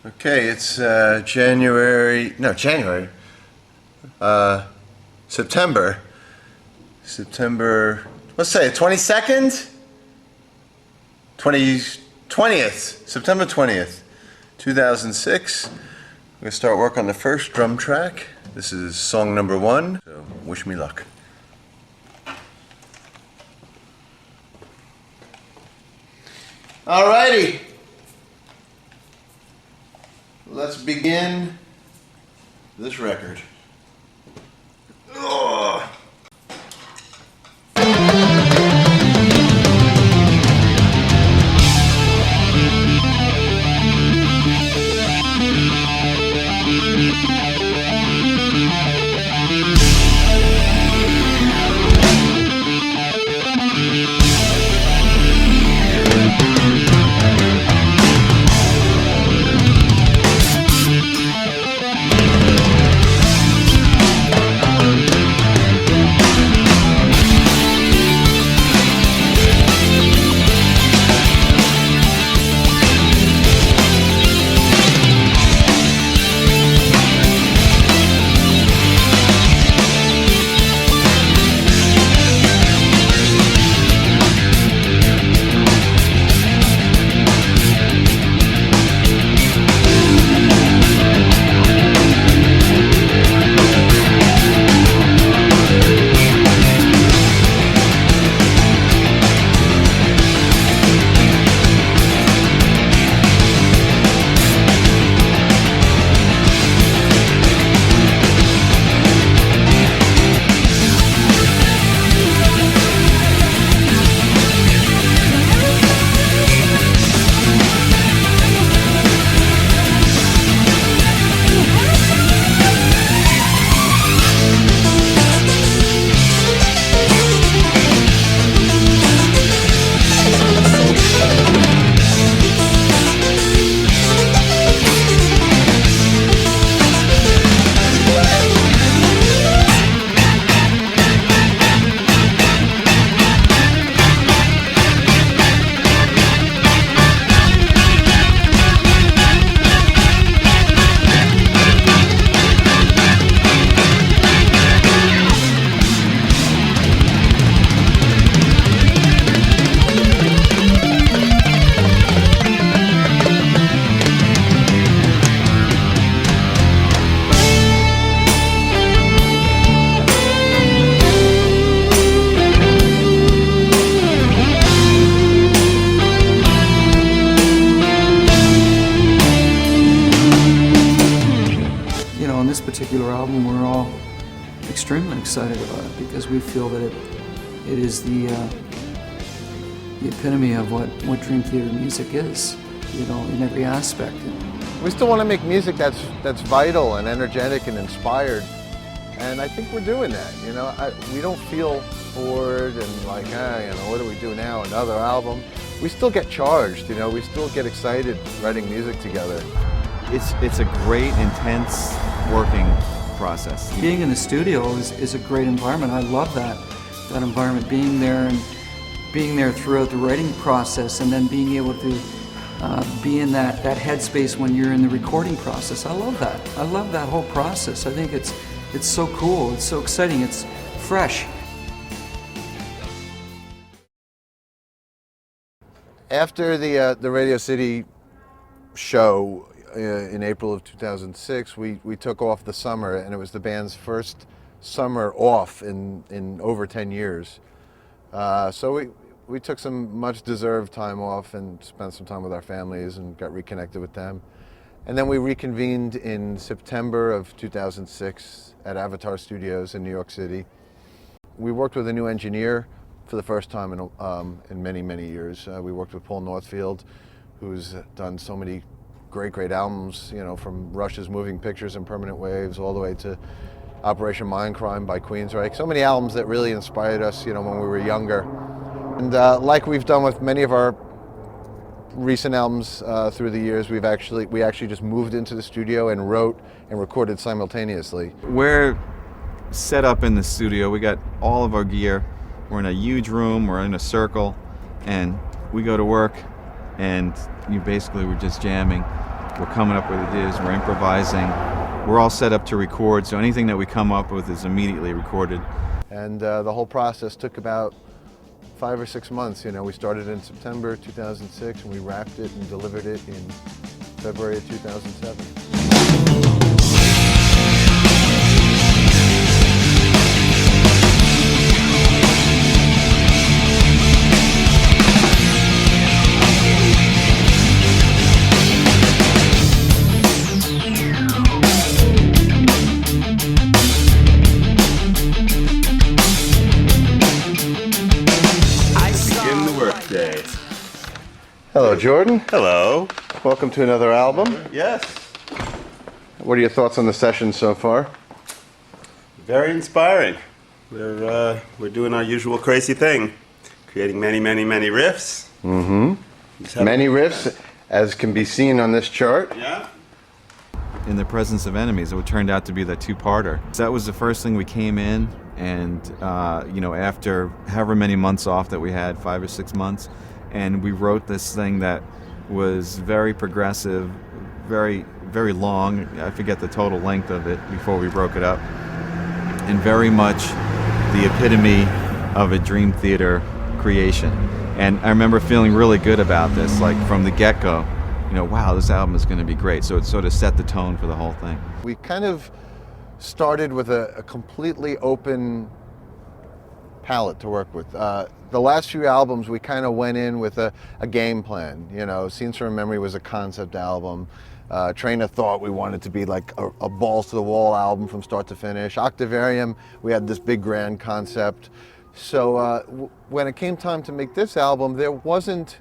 Okay, it's January, September, let's say 22nd? 20th, September 20th, 2006. We're gonna start work on the first drum track. This is song number 1, so wish me luck. Alrighty. Let's begin this record. Ugh. On this particular album, we're all extremely excited about it because we feel that it is the epitome of what Dream Theater music is, in every aspect. We still want to make music that's vital and energetic and inspired, and I think we're doing that. We don't feel bored and like, what do we do now? Another album? We still get charged. We still get excited writing music together. It's a great, intense working process. Being in the studio is a great environment. I love that environment, being there and being there throughout the writing process, and then being able to be in that headspace when you're in the recording process. I love that. I love that whole process. I think it's so cool. It's so exciting. It's fresh. After the Radio City show in April of 2006, we took off the summer, and it was the band's first summer off in over 10 years. So we took some much-deserved time off and spent some time with our families and got reconnected with them. And then we reconvened in September of 2006 at Avatar Studios in New York City. We worked with a new engineer for the first time in many, many years. We worked with Paul Northfield, who's done so many great albums, from Rush's Moving Pictures and Permanent Waves all the way to Operation Mindcrime by Queensryche. So many albums that really inspired us, when we were younger. And like we've done with many of our recent albums through the years, we actually just moved into the studio and wrote and recorded simultaneously. We're set up in the studio. We got all of our gear. We're in a huge room. We're in a circle, and we go to work, and we basically were just jamming. We're coming up with ideas. We're improvising. We're all set up to record, so anything that we come up with is immediately recorded. And the whole process took about 5 or 6 months. You know, we started in September 2006 and we wrapped it and delivered it in February of 2007. Begin the workday. Hello, Jordan. Hello. Welcome to another album. Yes. What are your thoughts on the session so far? Very inspiring. We're doing our usual crazy thing, creating many riffs. Many riffs, as can be seen on this chart. Yeah. In the presence of enemies, it turned out to be the two-parter. That was the first thing we came in, and after however many months off that we had, 5 or 6 months, and we wrote this thing that was very progressive, very long. I forget the total length of it before we broke it up, and very much the epitome of a Dream Theater creation. And I remember feeling really good about this, like from the get-go. Wow, this album is going to be great. So it sort of set the tone for the whole thing. We kind of started with a completely open palette to work with. The last few albums, we kind of went in with a game plan. Scenes from Memory was a concept album. Train of Thought, we wanted to be like a balls to the wall album from start to finish. Octavarium, we had this big grand concept. So when it came time to make this album, there wasn't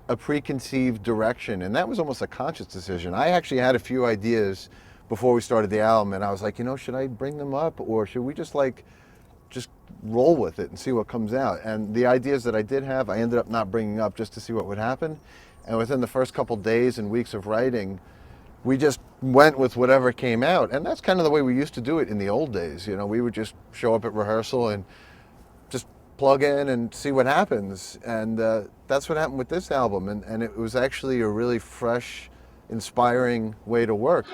a preconceived direction, and that was almost a conscious decision. I actually had a few ideas before we started the album, and I was like, should I bring them up, or should we just roll with it and see what comes out? And the ideas that I did have, I ended up not bringing up just to see what would happen. And within the first couple days and weeks of writing, we just went with whatever came out. And that's kind of the way we used to do it in the old days. We would just show up at rehearsal and just plug in and see what happens. And that's what happened with this album. And it was actually a really fresh, inspiring way to work.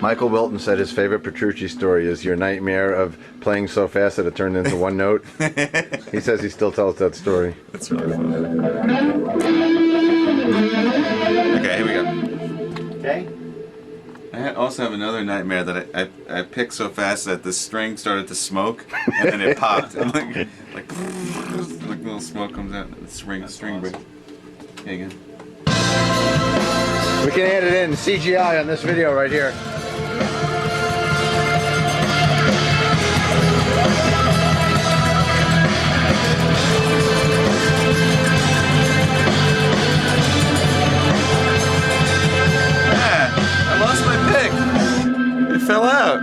Michael Wilton said his favorite Petrucci story is your nightmare of playing so fast that it turned into one note. He says he still tells that story. That's really funny. Okay, here we go. Okay. I also have another nightmare that I picked so fast that the string started to smoke and then it popped. And like little smoke comes out and the string breaks. Here you go. We can add it in CGI on this video right here. I lost my pick. It fell out.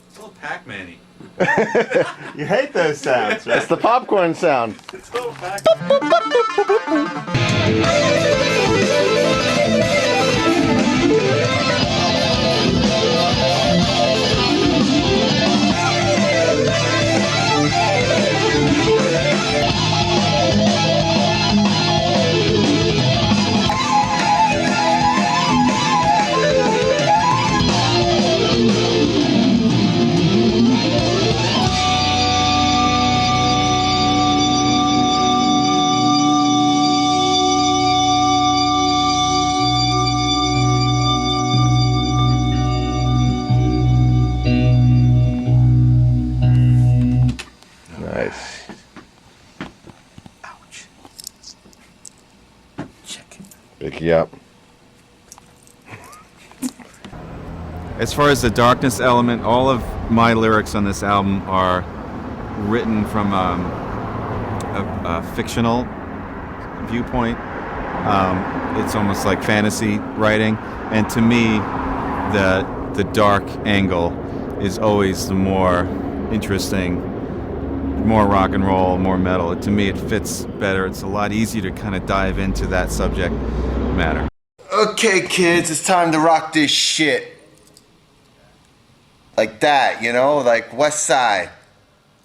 It's a little Pac-Man-y. You hate those sounds, right? That's the popcorn sound. It's so Pac-Man. Nice. Ouch. Check. Vicky up. As far as the darkness element, all of my lyrics on this album are written from a fictional viewpoint. It's almost like fantasy writing, and to me, the dark angle is always the more interesting more rock and roll, more metal. To me, it fits better. It's a lot easier to kind of dive into that subject matter. Okay, kids, it's time to rock this shit. Like that, you know, like West Side.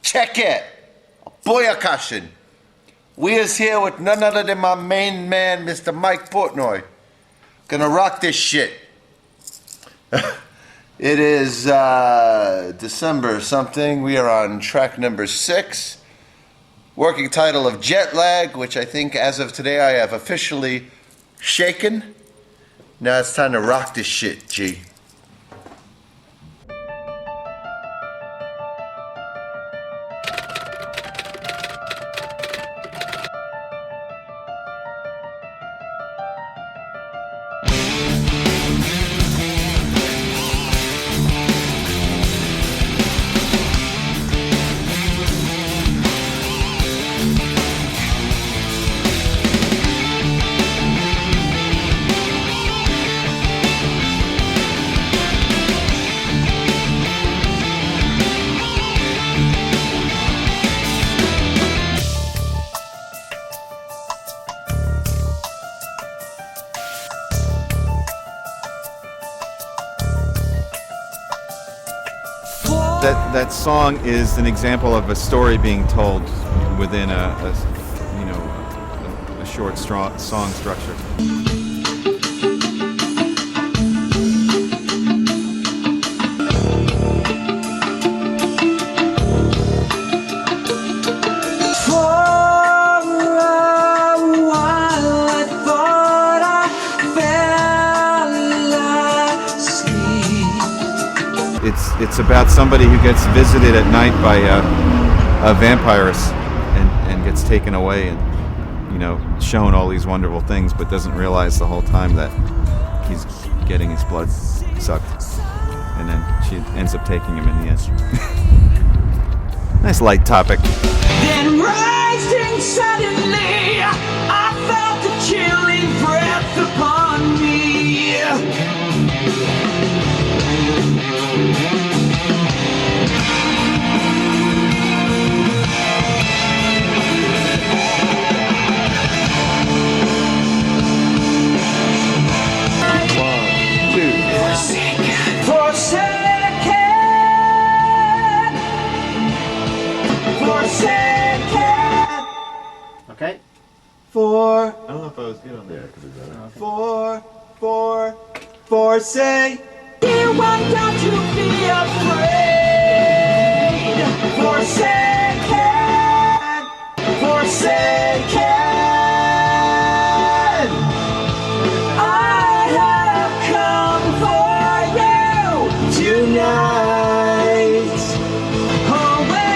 Check it. Boyakashin. We is here with none other than my main man, Mr. Mike Portnoy. Gonna rock this shit. It is December something. We are on track number 6. Working title of Jet Lag, which I think as of today I have officially shaken. Now it's time to rock this shit, G. That song is an example of a story being told within a short song structure. It's about somebody who gets visited at night by a vampiress and gets taken away and, shown all these wonderful things, but doesn't realize the whole time that he's getting his blood sucked. And then she ends up taking him in the end. Nice light topic. Then rising suddenly, I felt a chilling breath upon me. Okay. I don't know if I was good on there. Say. Dear one, don't you be afraid. Forsaken. I have come for you tonight. Awaken.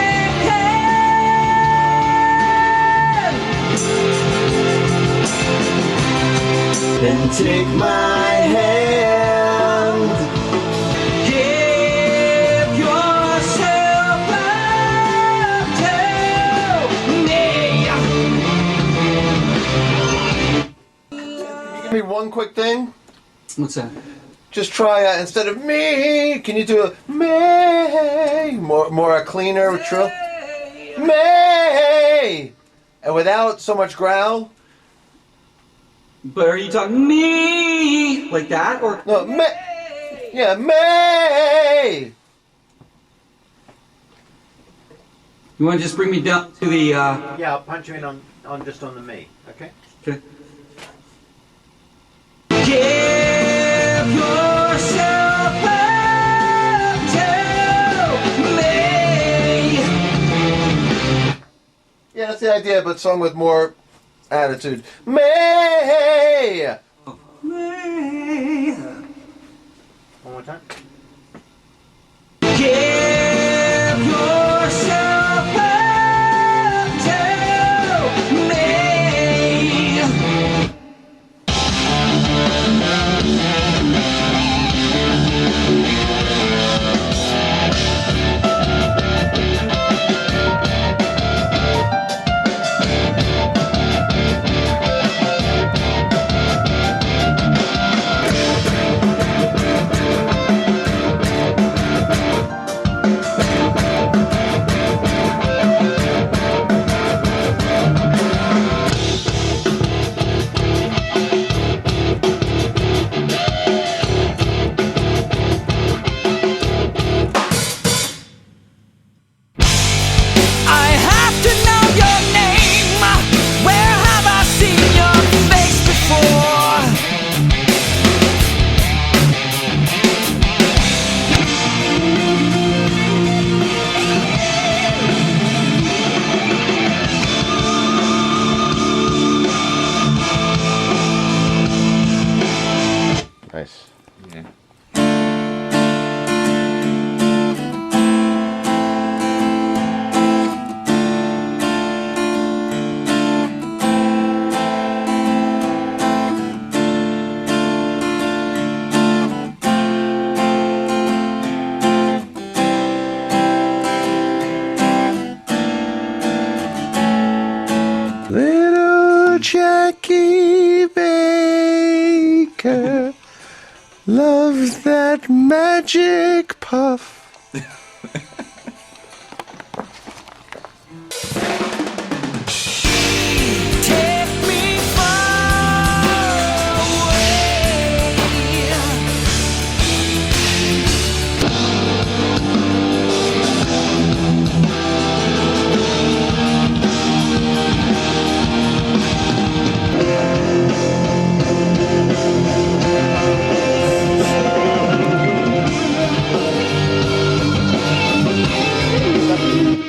Then take my hand. Give yourself up to me. Give me one quick thing. What's that? Just try instead of me. Can you do a me? More a cleaner trill. Me. And without so much growl. But are you talking me like that or No, me. Yeah, me. you want to just bring me down to the Yeah, I'll punch you in on just on the me, okay? okay. Give yourself up to me. Yeah, that's the idea, but sung with more attitude. Me. One more time. Give yourself up to me. Jackie Baker loves that magic puff. Take me far away.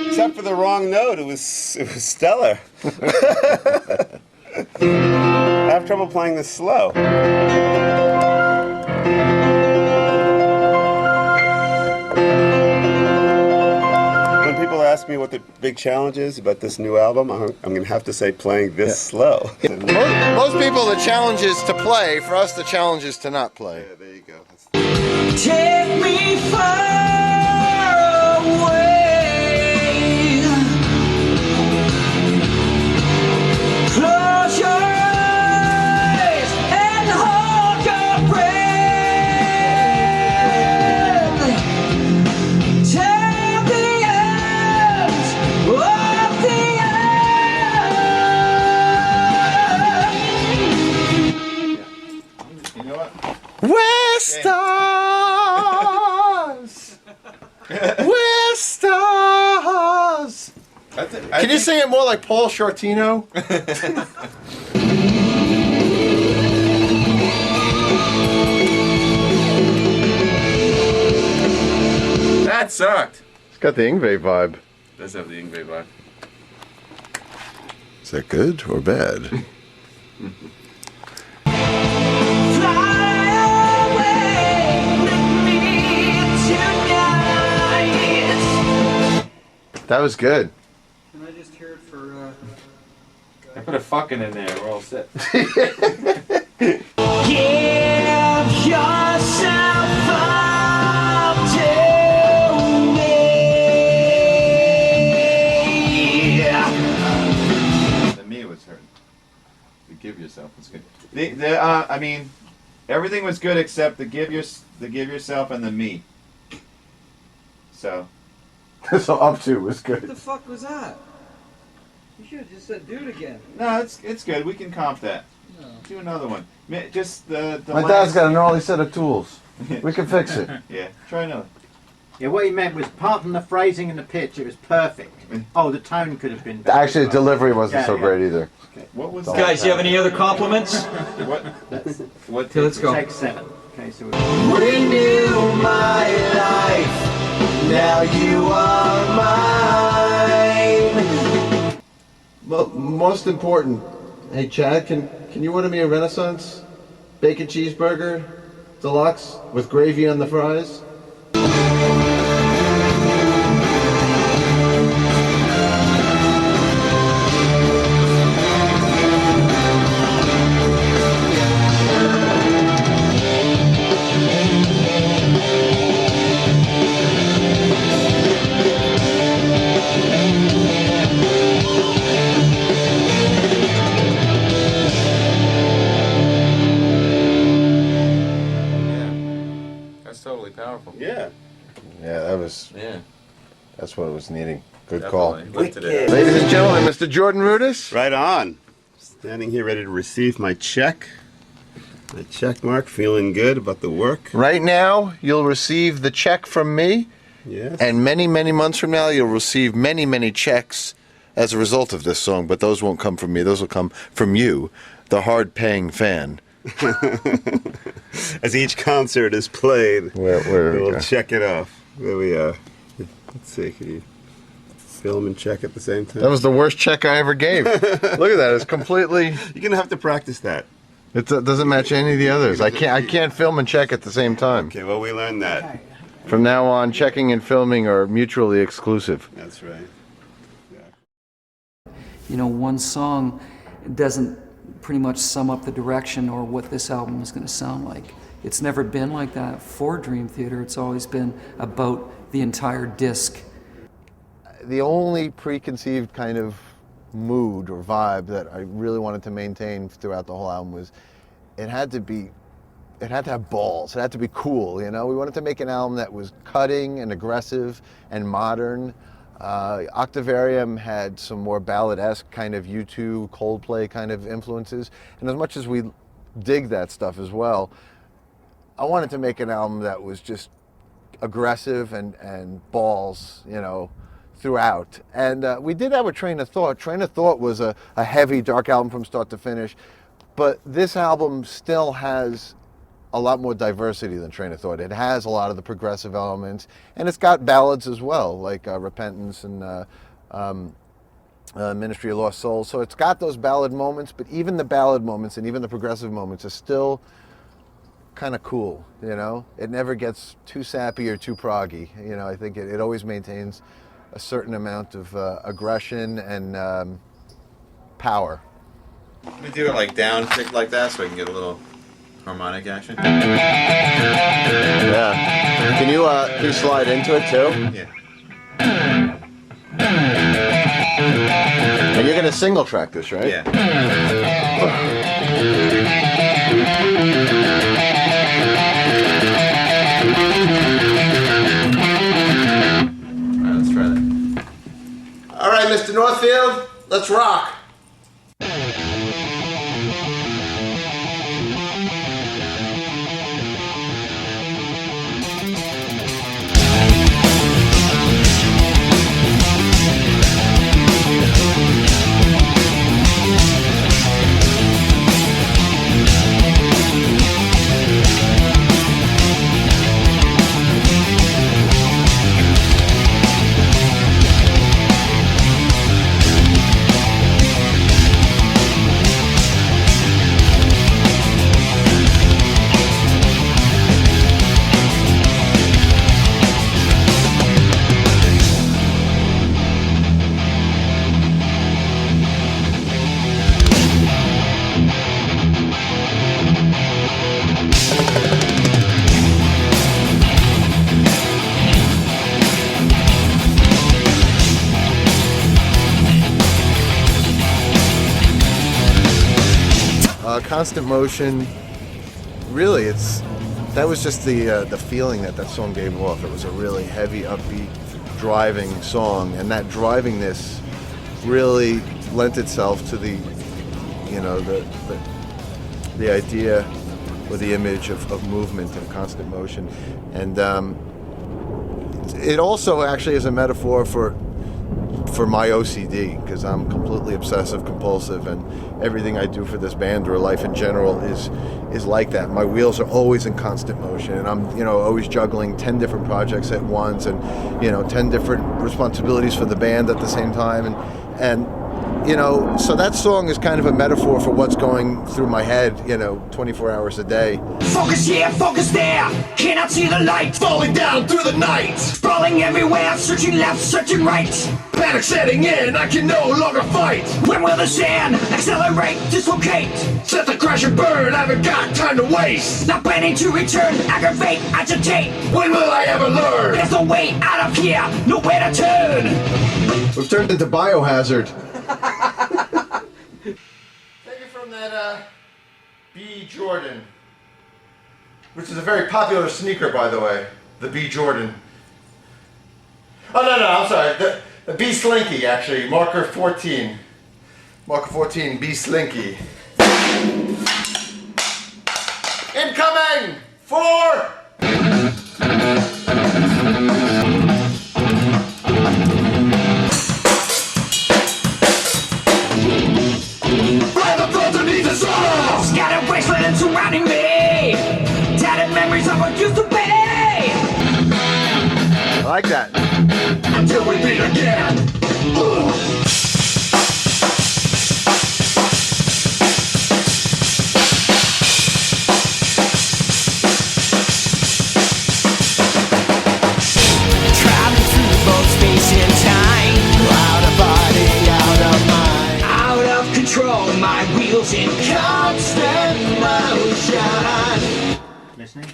Except for the wrong note, it was stellar. I have trouble playing this slow. When people ask me what the big challenge is about this new album, I'm going to have to say playing this slow. Most people, the challenge is to play. For us, the challenge is to not play. Yeah, there you go. Take me far away. Close your eyes and hold your breath. Till the end of the end. You know what? We're stars. We're stars. Can you sing it more like Paul Shortino? That sucked. It's got the Yngwie vibe. Does have the Yngwie vibe. Is that good or bad? Fly away with me tonight. That was good. Can I just hear it for, I put a fucking in there. We're all set. Give yourself up to me. The me was hurt. The give yourself was good. I mean, everything was good except the give yourself and the me. So. So up to was what good. the fuck was that? You should have just said do it again. No, it's good. We can comp that. No. Do another one. Just the My dad's got an early set of tools. We can fix it. Yeah, try another. Yeah, what he meant was, apart from the phrasing and the pitch, it was perfect. Oh, the tone could have been better. Actually, the delivery wasn't Yeah, so yeah. great either. What was Guys, that? you have any other compliments? What? What? Okay, let's go. Take 7. Okay, so Renew my life. Now you are mine. Well, most important, hey Chad, can you order me a Renaissance bacon cheeseburger deluxe with gravy on the fries? That's totally powerful. Yeah. Yeah, Yeah. that's what it was needing. Good call. Definitely. Lifted it. Ladies and gentlemen, Mr. Jordan Rudis. Right on. Standing here ready to receive my check. My check mark, feeling good about the work. Right now, you'll receive the check from me, Yes. and many, many months from now, you'll receive many, many checks as a result of this song, but those won't come from me. Those will come from you, the hard-paying fan. As each concert is played, Where we'll check it off. There we are. Let's see, can you film and check at the same time? That was the worst check I ever gave. Look at that. It's completely... You're gonna have to practice that. It doesn't match any of the others. I can't film and check at the same time. Okay, well, we learned that. From now on, checking and filming are mutually exclusive. That's right. You know, one song doesn't pretty much sum up the direction or what this album is going to sound like. It's never been like that for Dream Theater. It's always been about the entire disc. The only preconceived kind of mood or vibe that I really wanted to maintain throughout the whole album was it had to have balls. It had to be cool, you know? We wanted to make an album that was cutting and aggressive and modern. Octavarium had some more ballad-esque kind of U2, Coldplay kind of influences. And as much as we dig that stuff as well, I wanted to make an album that was just aggressive and balls, you know, throughout. And we did that with Train of Thought. Train of Thought was a heavy, dark album from start to finish. But this album still has a lot more diversity than Train of Thought. It has a lot of the progressive elements, and it's got ballads as well, like Repentance and Ministry of Lost Souls. So it's got those ballad moments, but even the ballad moments and even the progressive moments are still kind of cool, you know? It never gets too sappy or too proggy. You know, I think it always maintains a certain amount of aggression and power. Let me do it like down, pick like that, so I can get a little harmonic action. Yeah. Can you slide into it too? Yeah. And you're gonna single track this, right? Yeah. Alright, let's try that. All right, Mr. Northfield, let's rock. Constant Motion, really, that was just the feeling that song gave off. It was a really heavy, upbeat, driving song, and that drivingness really lent itself to the idea or the image of movement and constant motion. And it also actually is a metaphor for my OCD, because I'm completely obsessive compulsive, and everything I do for this band or life in general is like that. My wheels are always in constant motion, and I'm always juggling 10 different projects at once, and 10 different responsibilities for the band at the same time, and so that song is kind of a metaphor for what's going through my head 24 hours a day. Focus here, focus there, cannot see the light. Falling down through the night, sprawling everywhere, searching left, searching right. Panic setting in, I can no longer fight. When will the sand accelerate, dislocate? Set the crash and burn, I haven't got time to waste. Not planning to return, aggravate, agitate. When will I ever learn? There's no way out of here, nowhere to turn. We've turned into Biohazard. Taken from that B. Jordan, which is a very popular sneaker, by the way. The B. Jordan. Oh, no, I'm sorry. The B. Slinky, actually. Marker 14. Marker 14, B. Slinky. Incoming! 4! Scattered wasteland surrounding me, tattered memories of what used to be. I like that. Until we meet again. Traveling through both space and time, out of body, out of mind, out of control. My wheels in constant motion. Listening?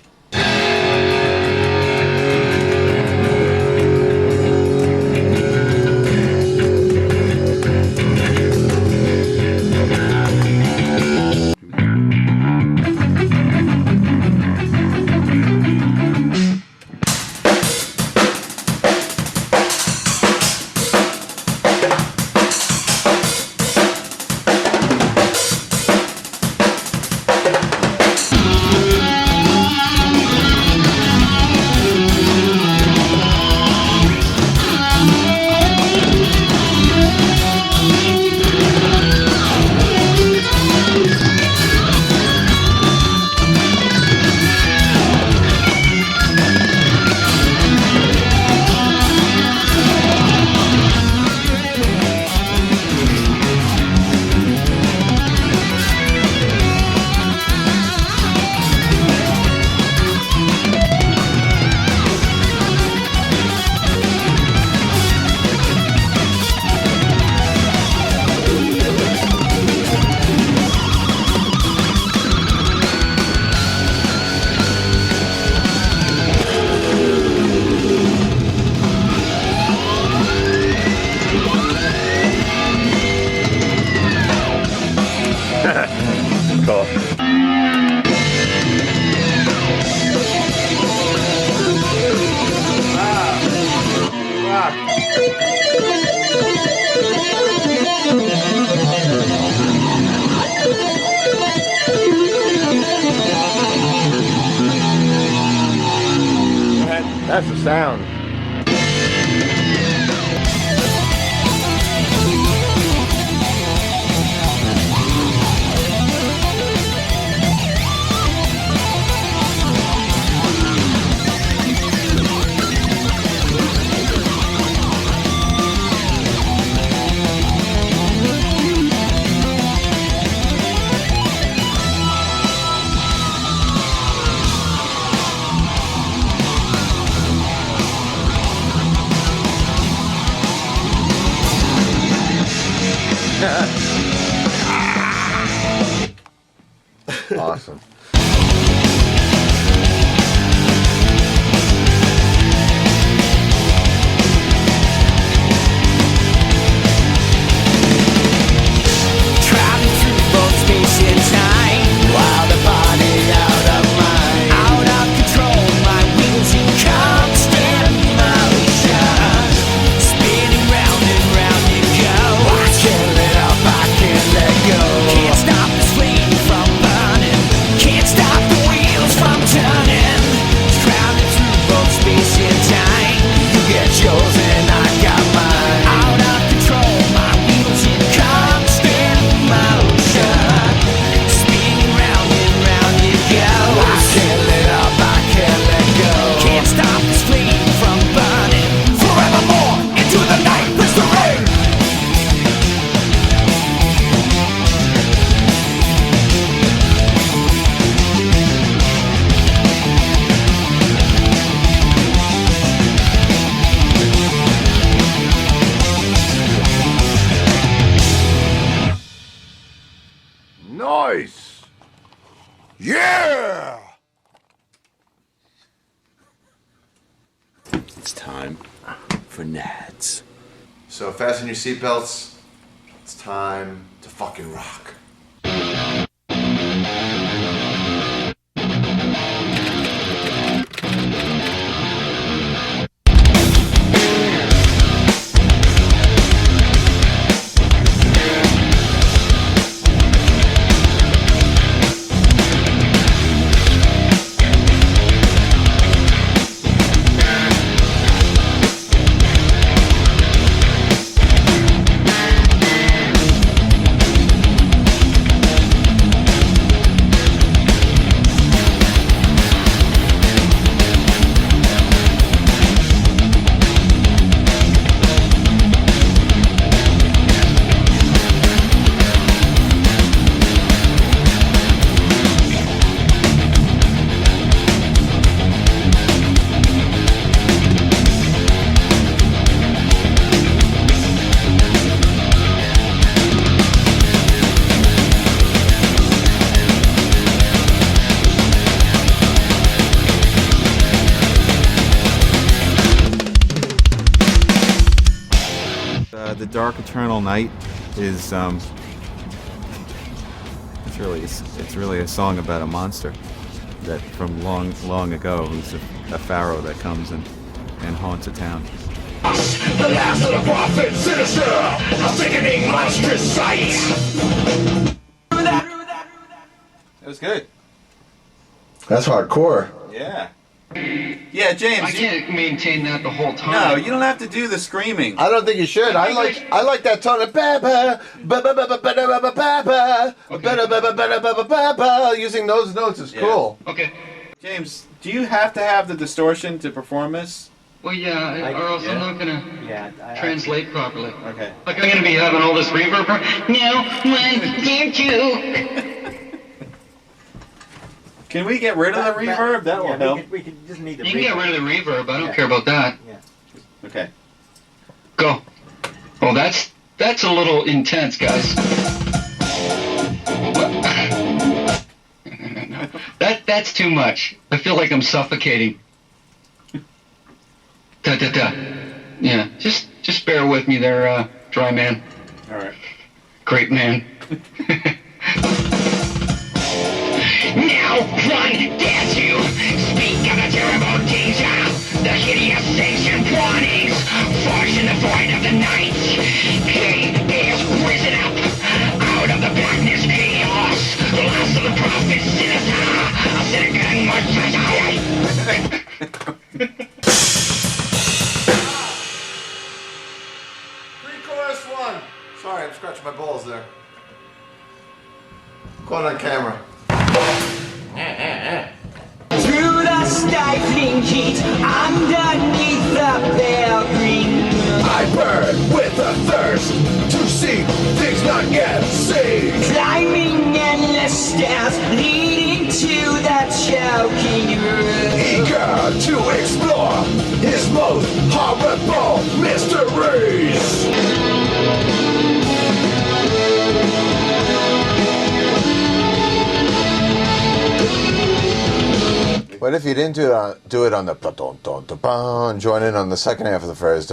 That's the sound. Awesome. Traveling through both space and time, wild body out of mind, out of control. My wheels in constant motion, spinning round and round you go. I can't let up, I can't let go. Can't stop this flame from burning, can't stop the wheels from turning. Traveling through both space and time, you get yours and I got mine. Out of control, my wheels in constant motion, spinning round and round you go. I can't let up, I can't let go. Can't stop this flame from burning forevermore into the night. Press the ring. Nice. Yeah. It's time for Nads. So fasten your seatbelts. It's time to fucking rock. The Dark Eternal Night is it's really a song about a monster that from long ago, who's a pharaoh that comes and haunts a town. The last of the prophets, sinister, a sickening monstrous sight. That was good. That's hardcore. Yeah. Yeah, James. I can't maintain that the whole time. No, you don't have to do the screaming. I don't think you should. I like that tone of ba ba ba ba ba ba ba ba ba ba ba ba ba. Using those notes is cool. Okay. James, do you have to have the distortion to perform this? Well, yeah, or else I'm not gonna translate properly. Okay. Like I'm gonna be having all this reverb. No, when did you? Can we get rid of the reverb? That will help. We could just need the You can get rid of the reverb. I don't care about that. Okay. Go. Oh, that's a little intense, guys. That's too much. I feel like I'm suffocating. Da da da. Yeah, just bear with me there, dry man. All right. Great man. Now run, dare you! Speak of the terrible danger, the hideous ancient warnings, force in the void of the night. He is risen up, out of the blackness chaos, the last of the prophets, sinister, a cynic and monstrous. my balls there. Caught on camera. Through the stifling heat, underneath the pale green moon, I burn with a thirst to see things not yet seen. climbing endless stairs leading to the choking room. Eager to explore his most horrible mysteries. What if you didn't do it on the and join in on the second half of the phrase?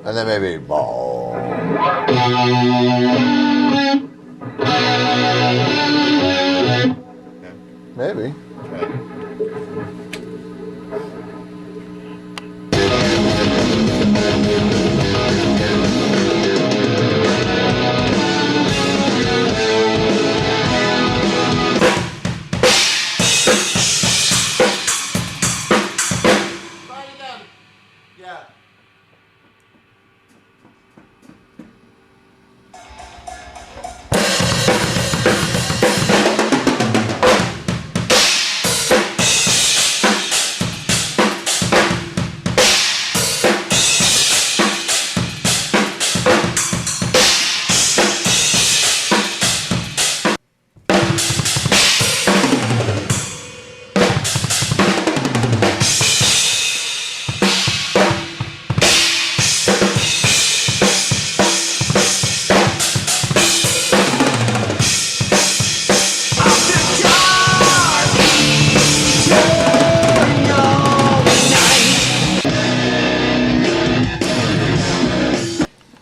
And then maybe ball. Maybe. Yeah.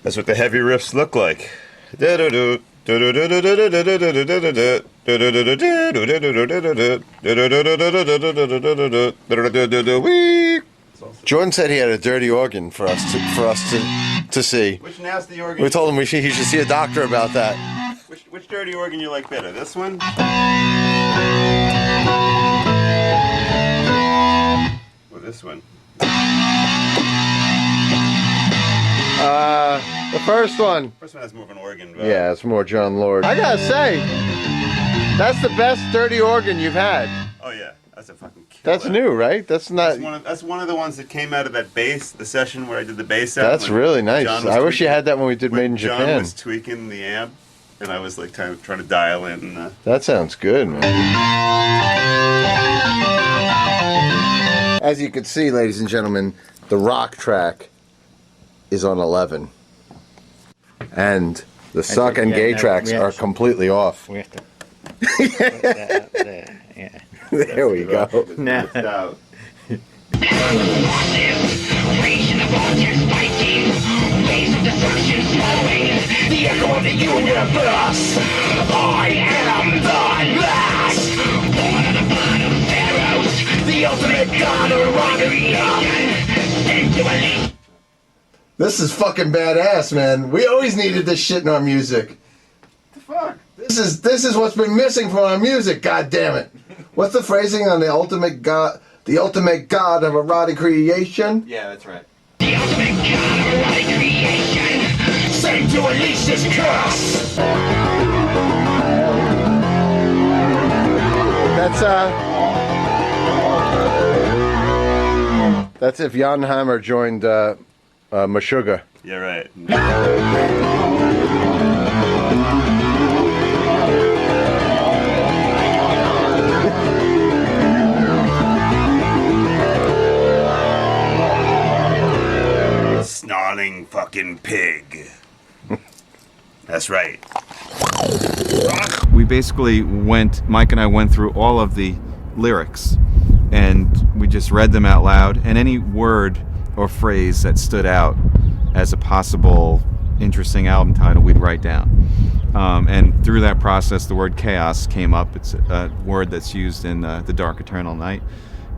That's what the heavy riffs look like. Jordan said he had a dirty organ for us to see. Which nasty organ? We told him he should see a doctor about that. Which dirty organ you like better? This one? Or this one? The first one. First one has more of an organ. But Yeah, it's more John Lord. I gotta say, that's the best dirty organ you've had. Oh yeah, that's a fucking killer. That's new, right? That's not. That's one of the ones that came out of that bass, the session where I did the bass out. That's when really nice. John was I wish you tweaking- had that when we did when Made in John Japan. was tweaking the amp, and I was like trying to dial in. That sounds good, man. As you can see, ladies and gentlemen, the rock track is on 11. And the suck and gay tracks are completely off. We have to. Yeah. There we go. Now. Raging of objects fighting, waves of destruction flowing, the echo of the universe. I am the last, born of the blood of pharaohs, the ultimate god of creation, sensually. This is fucking badass, man. We always needed this shit in our music. The fuck? This is what's been missing from our music, god damn it. What's the phrasing on the ultimate god of erotic creation? Yeah, that's right. The ultimate god of erotic creation, sent to unleash this curse. That's if Jan Hammer joined Meshuggah. Yeah, right. Snarling fucking pig. That's right. We basically Mike and I went through all of the lyrics and we just read them out loud, and any word or phrase that stood out as a possible interesting album title we'd write down. And through that process the word chaos came up. It's a word that's used in The Dark Eternal Night.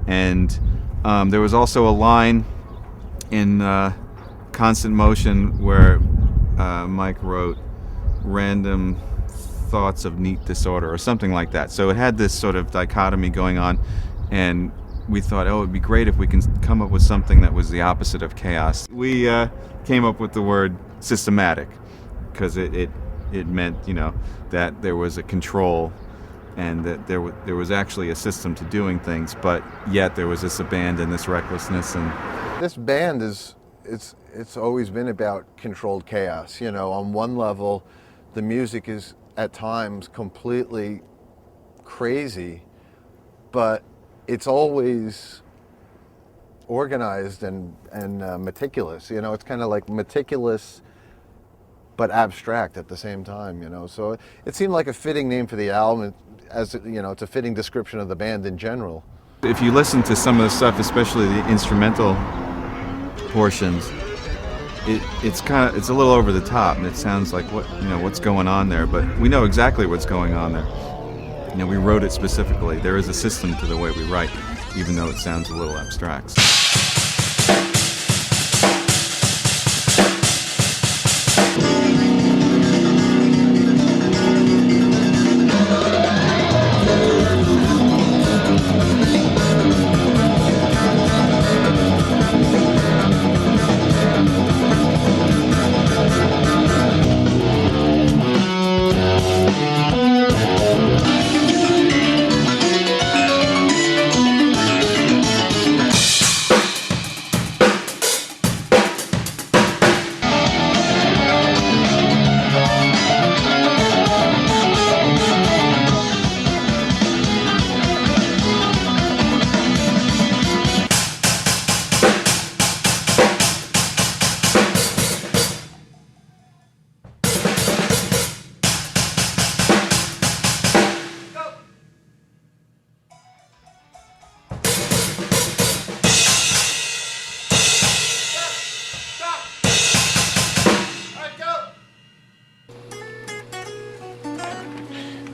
And there was also a line in Constant Motion where Mike wrote random thoughts of neat disorder or something like that. So it had this sort of dichotomy going on, and we thought, oh, it'd be great if we can come up with something that was the opposite of chaos. We came up with the word systematic, because it meant, you know, that there was a control and that there was actually a system to doing things, but yet there was this abandon, this recklessness. And this band it's always been about controlled chaos. You know, on one level, the music is at times completely crazy, but it's always organized and meticulous. You know, it's kind of like meticulous but abstract at the same time, you know. So it seemed like a fitting name for the album, as you know, it's a fitting description of the band in general. if you listen to some of the stuff, especially the instrumental portions, it's a little over the top, and it sounds like what's going on there, but we know exactly what's going on there. You know, we wrote it specifically. There is a system to the way we write, even though it sounds a little abstract.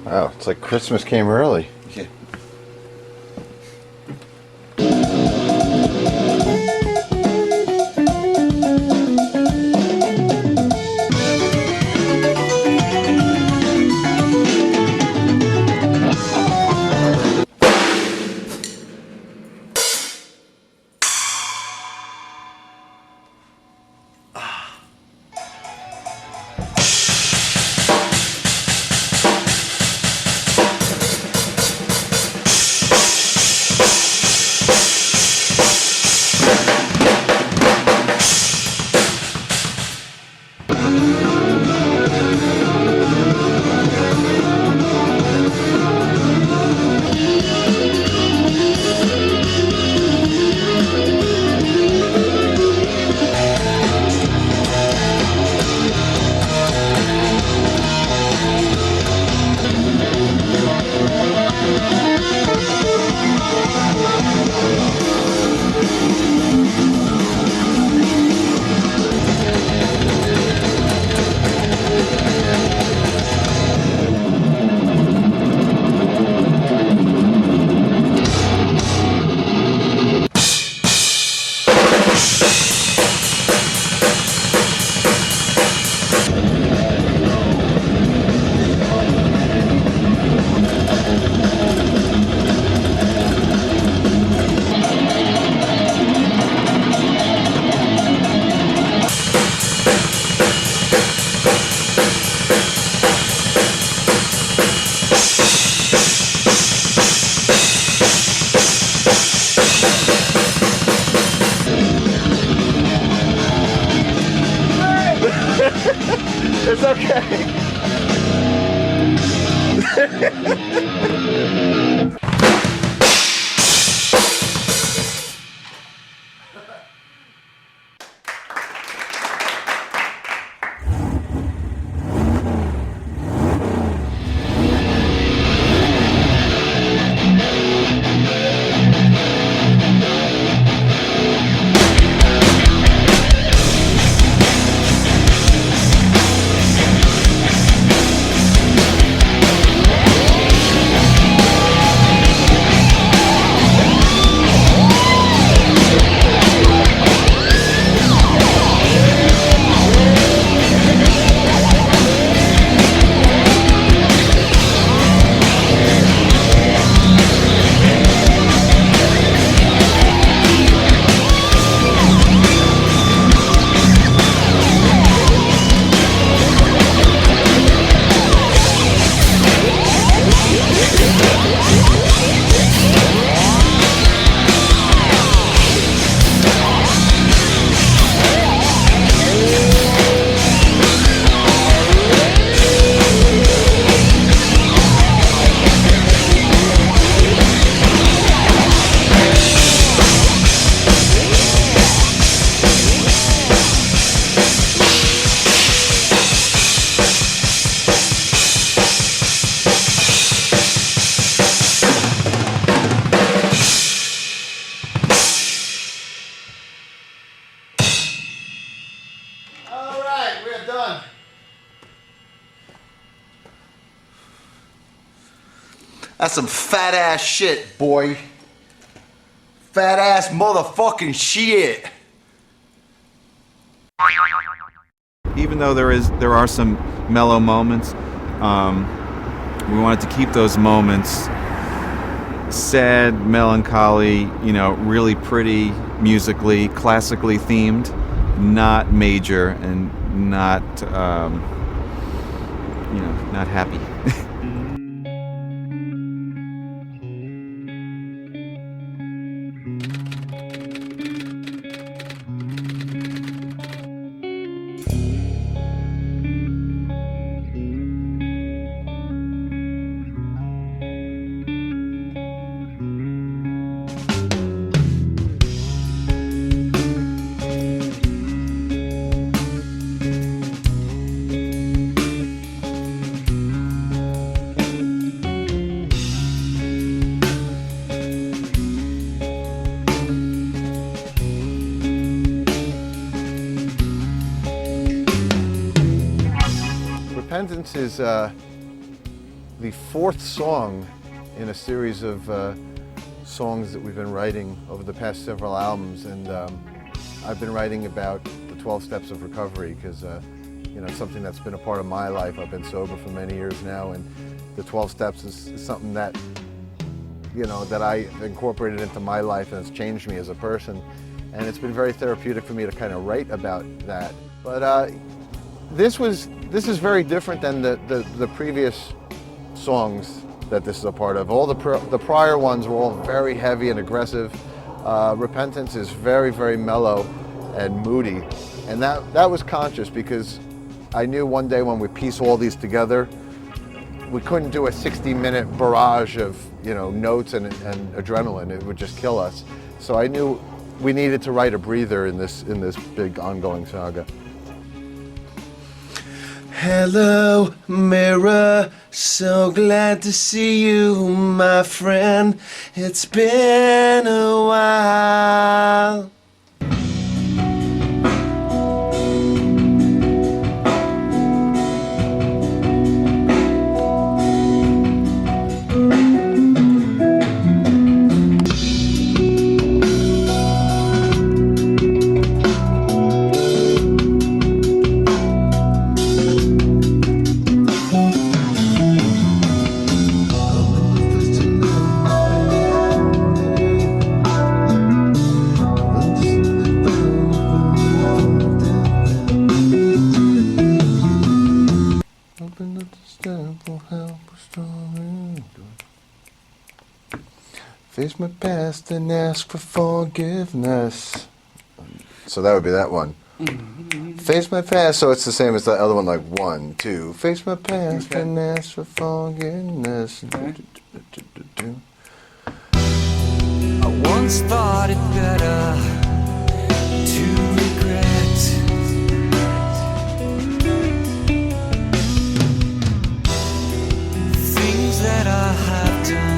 Wow, it's like Christmas came early. Yeah. It's okay. done. That's some fat ass shit, boy. Fat ass motherfucking shit. Even though there are some mellow moments, we wanted to keep those moments sad, melancholy, really pretty, musically, classically themed, not major and not, not happy. Repentance is the fourth song in a series of songs that we've been writing over the past several albums, and I've been writing about the 12 steps of recovery because it's something that's been a part of my life. I've been sober for many years now, and the 12 steps is something that that I incorporated into my life, and it's changed me as a person, and it's been very therapeutic for me to kind of write about that. But this is very different than the previous songs that this is a part of. All the prior ones were all very heavy and aggressive. Repentance is very, very mellow and moody, and that was conscious because I knew one day when we piece all these together, we couldn't do a 60-minute barrage of notes and adrenaline. It would just kill us. So I knew we needed to write a breather in this big ongoing saga. Hello, mirror, so glad to see you, my friend. It's been a while. Face my past and ask for forgiveness. So that would be that one. Face my past, so it's the same as the other one, like 1, 2. Face my past and ask for forgiveness. I once thought it better to regret things that I have done.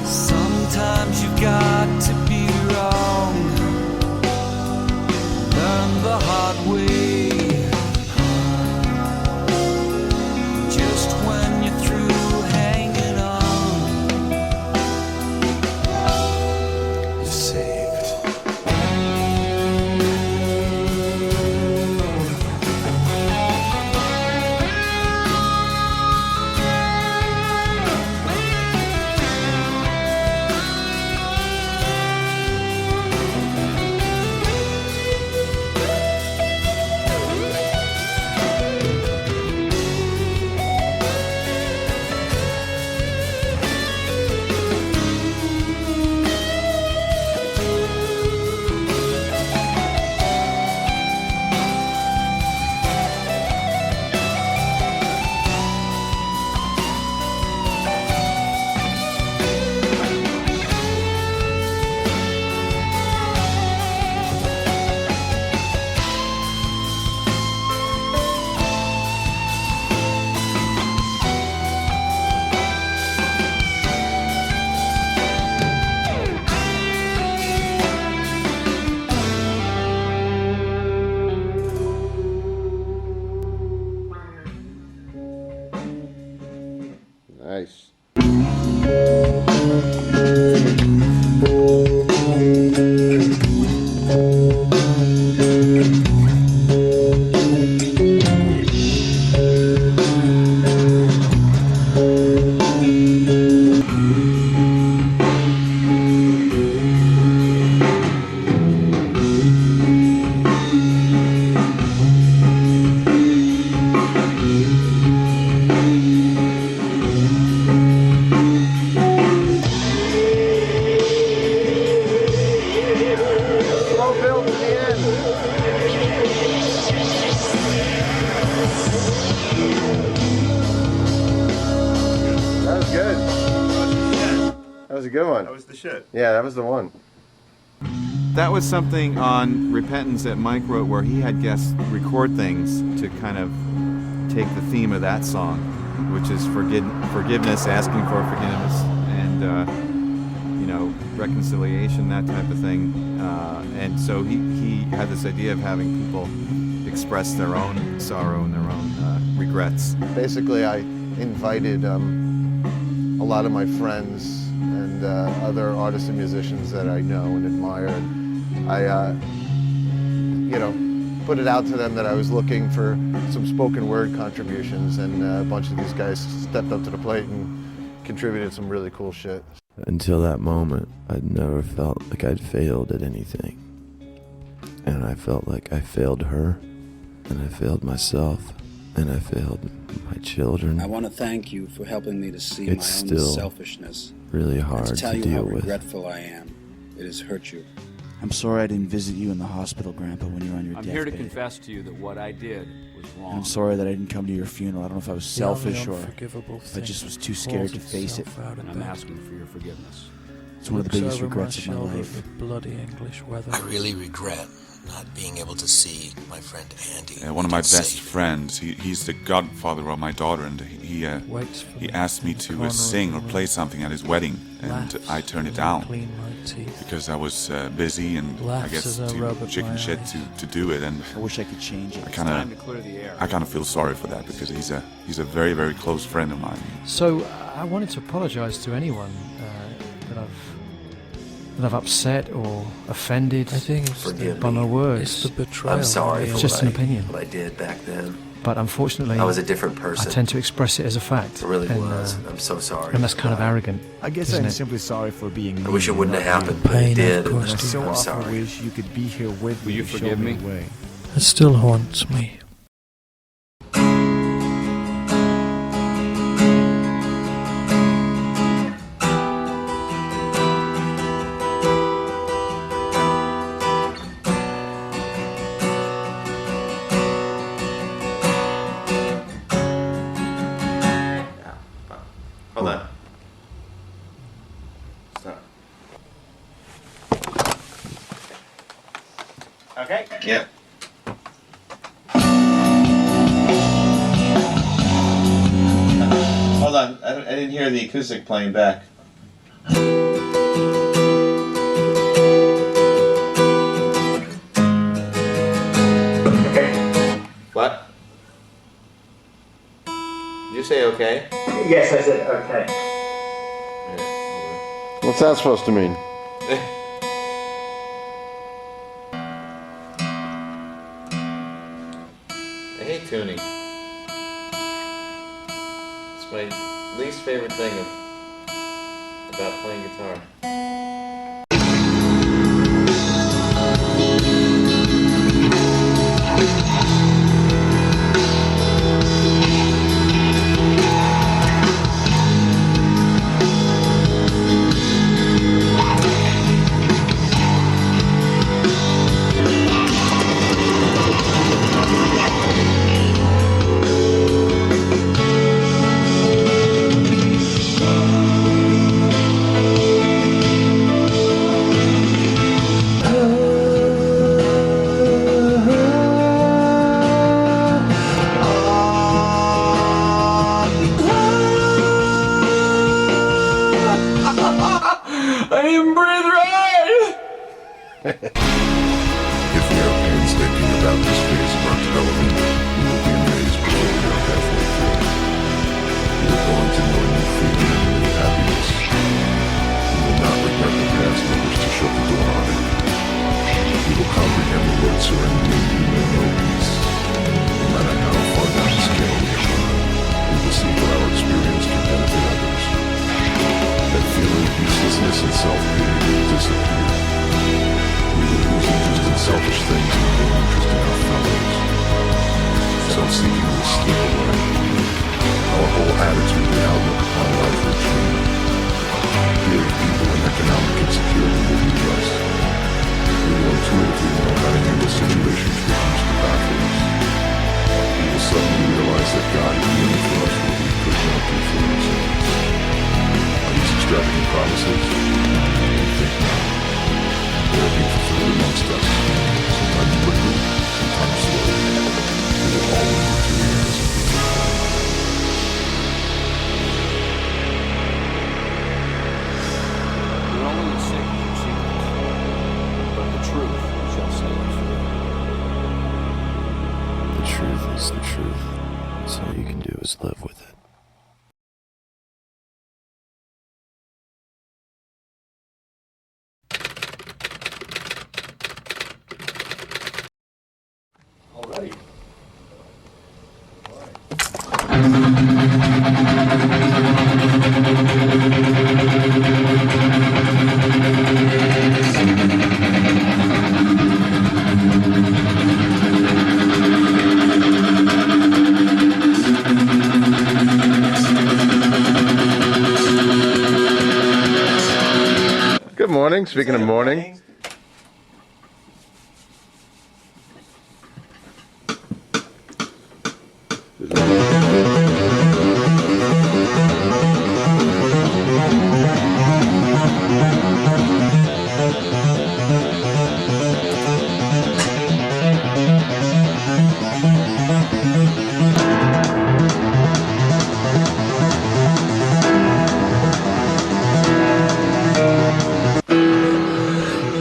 Sometimes you got to be wrong, learn the hard way. Nice. Slow build to the end. That was good. That was a good one. That was the shit. Yeah, that was the one. That was something on Repentance that Mike wrote where he had guests record things to kind of take the theme of that song, which is forgiveness, asking for forgiveness, and reconciliation, that type of thing. And so he had this idea of having people express their own sorrow and their own regrets. Basically, I invited a lot of my friends and other artists and musicians that I know and admire. I, put it out to them that I was looking for some spoken word contributions, and a bunch of these guys stepped up to the plate and contributed some really cool shit. Until that moment, I'd never felt like I'd failed at anything. And I felt like I failed her, and I failed myself, and I failed my children. I want to thank you for helping me to see It's my own still selfishness. really hard and to tell to you deal how with. regretful I am. It has hurt you. I'm sorry I didn't visit you in the hospital, Grandpa, when you were on your deathbed. I'm here to confess to you that what I did was wrong. I'm sorry that I didn't come to your funeral. I don't know if I was selfish or unforgivable if I just was too scared to face it. And I'm asking for your forgiveness. It's one of the biggest regrets of my life. Bloody English weather. I really regret not being able to see my friend Andy. One of my best friends, he's the godfather of my daughter, and he asked me to sing or play something at his wedding, and I turned it down because I was busy and I guess too chicken shit to do it. And I wish I could change it. I kind of feel sorry for that because he's a very, very close friend of mine. So I wanted to apologize to anyone that I've upset or offended by my words. It's the betrayal. I'm sorry for it's just an opinion. what I did back then. But unfortunately, I was a different person. I tend to express it as a fact. It really and, was. I'm so sorry. And that's kind of arrogant. I guess isn't I'm it? simply sorry for being mean. I wish it wouldn't have happened, but Pain, it did. of course, and I so I'm often sorry. wish you could be here with me. Will you to show forgive me? the way. It still haunts me. Hold on. Stop. Okay. Yep. Hold on. I didn't hear the acoustic playing back. Okay. What? Did you say okay? Yes, I said okay. What's that supposed to mean? I hate tuning. It's my least favorite thing about playing guitar. I didn't breathe right! If we are painstaking about this phase of our development, you will be amazed before we are halfway through. You are going to know a new feeling bitterness and self-pity will disappear. We will lose interest in selfish things and gain interest in our fellows. Self-seeking will slip away. Our whole attitude and outlook upon life will change. Fear of people and economic insecurity will be less. We will intuitively know how to handle situations which used to baffle us. We will suddenly realize that God is doing for us what we could not do for ourselves. Are these extravagant promises? I think not. They are being fulfilled amongst us, sometimes quickly, sometimes slowly. It will all materialize in future time. You're only a sick secret, but the truth shall set you free. The truth is the truth. So all you can do is live with it. Already. Good morning. Speaking of morning.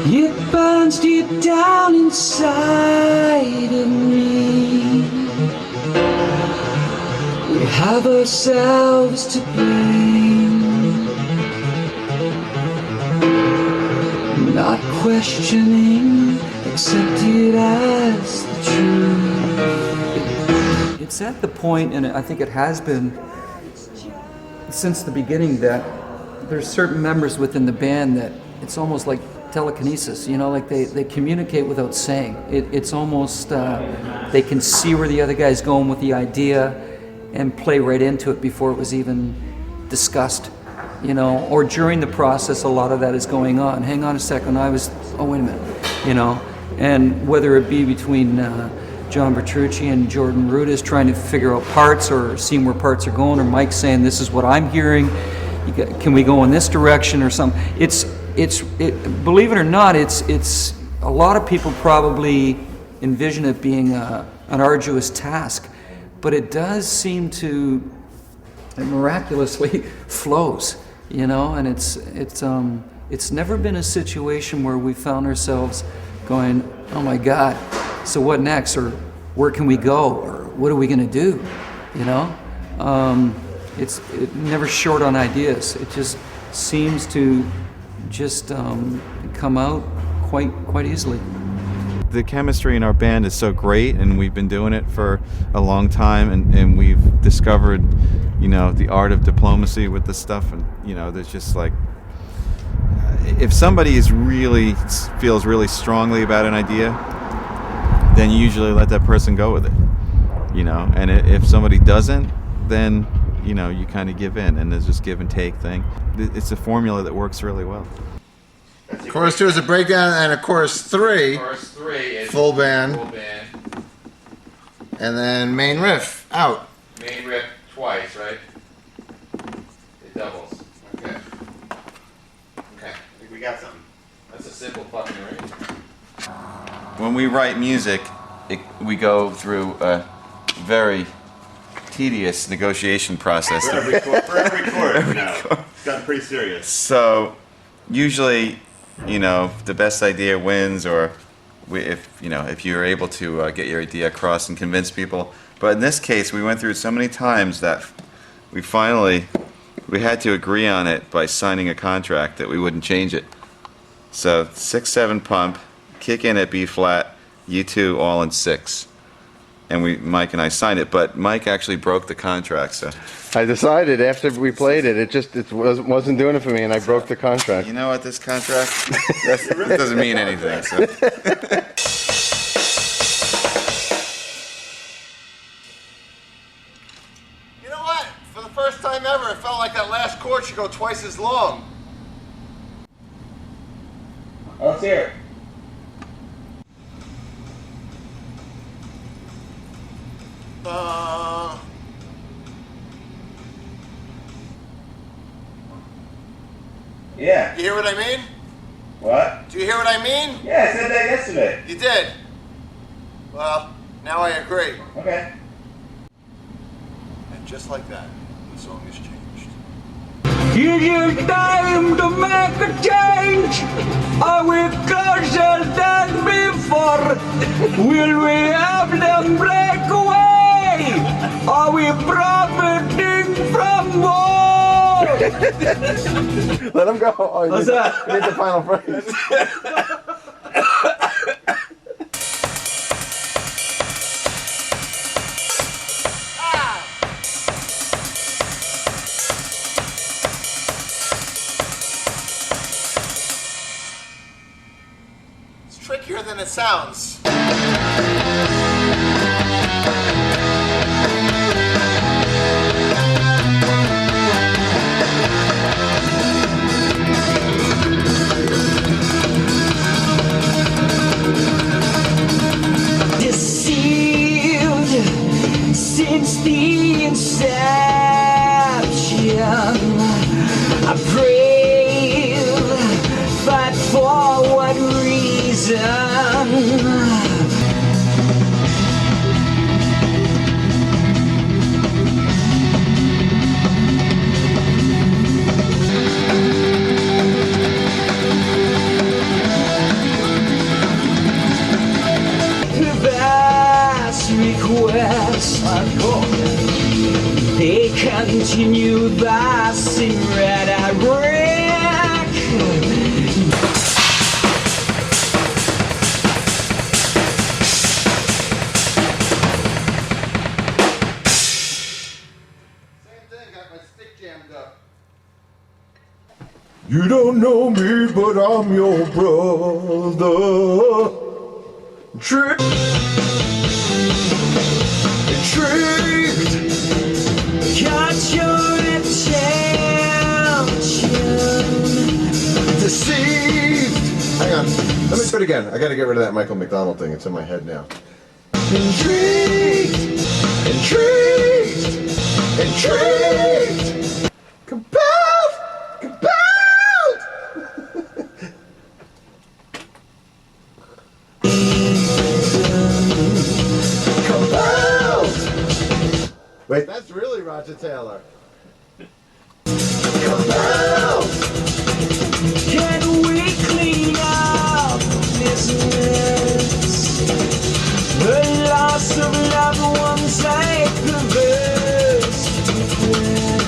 It burns deep down inside of me. We have ourselves to blame, not questioning, accept it as the truth. It's at the point, and I think it has been since the beginning, that there's certain members within the band that it's almost like telekinesis, you know, like they communicate without saying. It's almost, they can see where the other guy's going with the idea and play right into it before it was even discussed, you know, or during the process a lot of that is going on. Hang on a second, oh wait a minute, you know, and whether it be between John Bertrucci and Jordan Rudess trying to figure out parts or seeing where parts are going, or Mike saying this is what I'm hearing, can we go in this direction or something. Believe it or not, it's a lot of people probably envision it being an arduous task, but it does seem to, it miraculously flows, you know, and it's never been a situation where we found ourselves going, oh my God, so what next, or where can we go, or what are we going to do, you know? It's never short on ideas. It just seems to just come out quite easily. The chemistry in our band is so great, and we've been doing it for a long time, and we've discovered, you know, the art of diplomacy with this stuff, and you know, there's just like, if somebody feels really strongly about an idea, then you usually let that person go with it, you know, and if somebody doesn't, then you know, you kind of give in, and there's this give and take thing. It's a formula that works really well. Chorus 2 is a breakdown, and a chorus 3. Chorus 3 is full band. Full band. And then main riff out. Main riff twice, right? It doubles. Okay. Okay. I think we got something. That's a simple fucking arrangement. When we write music, we go through a very tedious negotiation process. For every chord now. It's gotten pretty serious. So, usually, you know, the best idea wins, or if you're able to get your idea across and convince people. But in this case, we went through it so many times that we had to agree on it by signing a contract that we wouldn't change it. So 6/7 pump, kick in at B flat, U2 all in 6. and Mike and I signed it. But Mike actually broke the contract, so. I decided after we played it, it wasn't doing it for me, and I broke the contract. You know what, this contract, that doesn't mean anything, so. You know what? For the first time ever, it felt like that last chord should go twice as long. Let's hear it. Yeah. You hear what I mean? What? Do you hear what I mean? Yeah, I said that yesterday. You did? Well, now I agree. Okay. And just like that, the song has changed. It is time to make a change. Are we closer than before? Will we have them break away? Are we profiting from war? Let him go. Oh, What's that? You need the final phrase. It's trickier than it sounds. Deceived since the inception. I prayed, but for what reason? Requests they continue thus in rhetoric. Same thing, got my stick jammed up. You don't know me, but I'm your brother. Tricked, Got your attention. Deceived. Hang on. Let me do it again. I got to get rid of that Michael McDonald thing. It's in my head now. Intrigued. Intrigued. Intrigued. Compelled. Compelled. Compelled. Wait, that's really Roger Taylor. Compelled. Can we clean up this mess? The loss of loved ones like perverse regrets.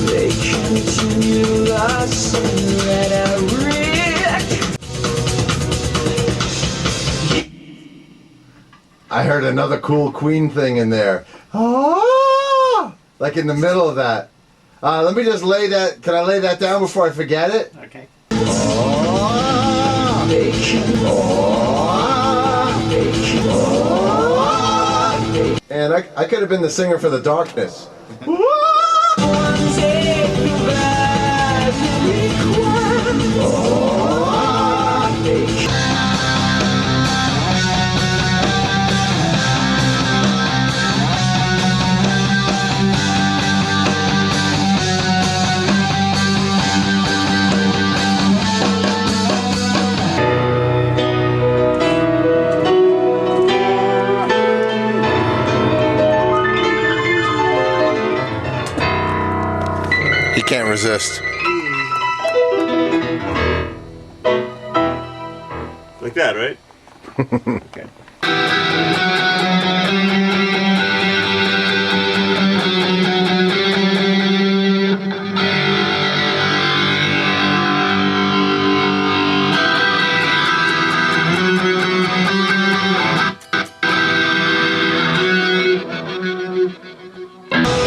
They continue us at our risk. I heard another cool Queen thing in there. Ah! Like in the middle of that. Let me just lay that. Can I lay that down before I forget it? Okay. And I could have been the singer for The Darkness. He can't resist. Like that, right? Okay.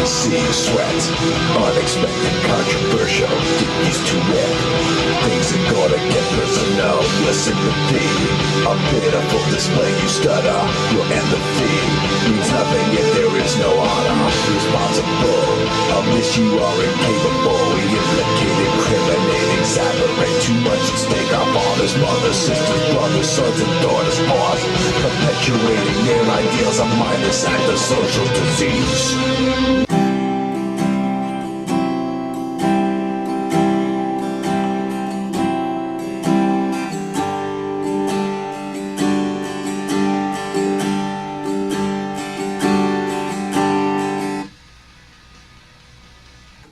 to see you sweat. Unexpected, controversial, get used to it. Things are gonna get personal, your sympathy. A pitiful display, you stutter. Your empathy means nothing if there is no honor. Responsible of this you are incapable. We implicate, incriminate, exaggerate. Too much at stake. Our fathers, mothers, sisters, brothers, sons and daughters pause, perpetuating their ideals. A mindless act of social disease.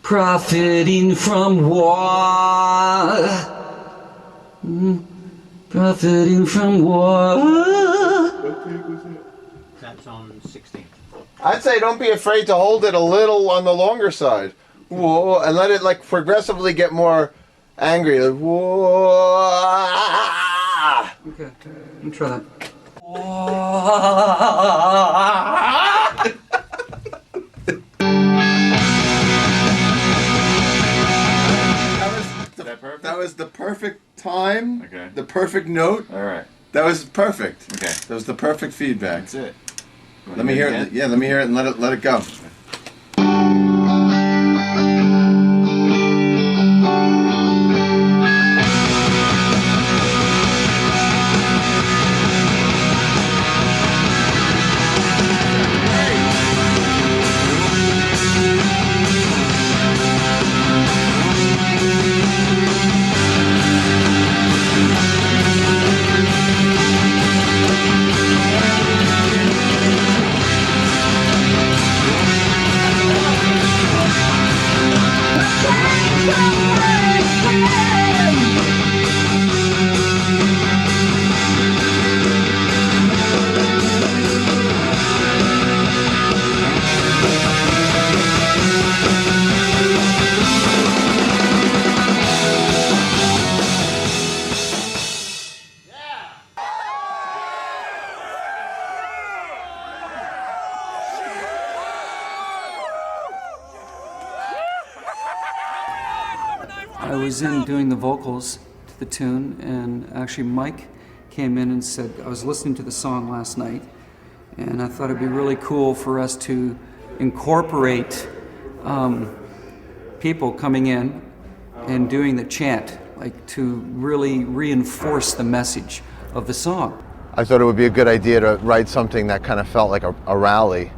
Profiting from war. Profiting from war. That's on 16. I'd say don't be afraid to hold it a little on the longer side. Whoa, and let it like progressively get more angry. Like, whoa. Okay, let me try that. That was the perfect time. Okay. The perfect note. All right. That was perfect. Okay. That was the perfect feedback. That's it. Let me hear it. Yeah, let me hear it and let it go. I was in doing the vocals to the tune, and actually Mike came in and said, I was listening to the song last night, and I thought it'd be really cool for us to incorporate people coming in and doing the chant, like to really reinforce the message of the song. I thought it would be a good idea to write something that kind of felt like a rally.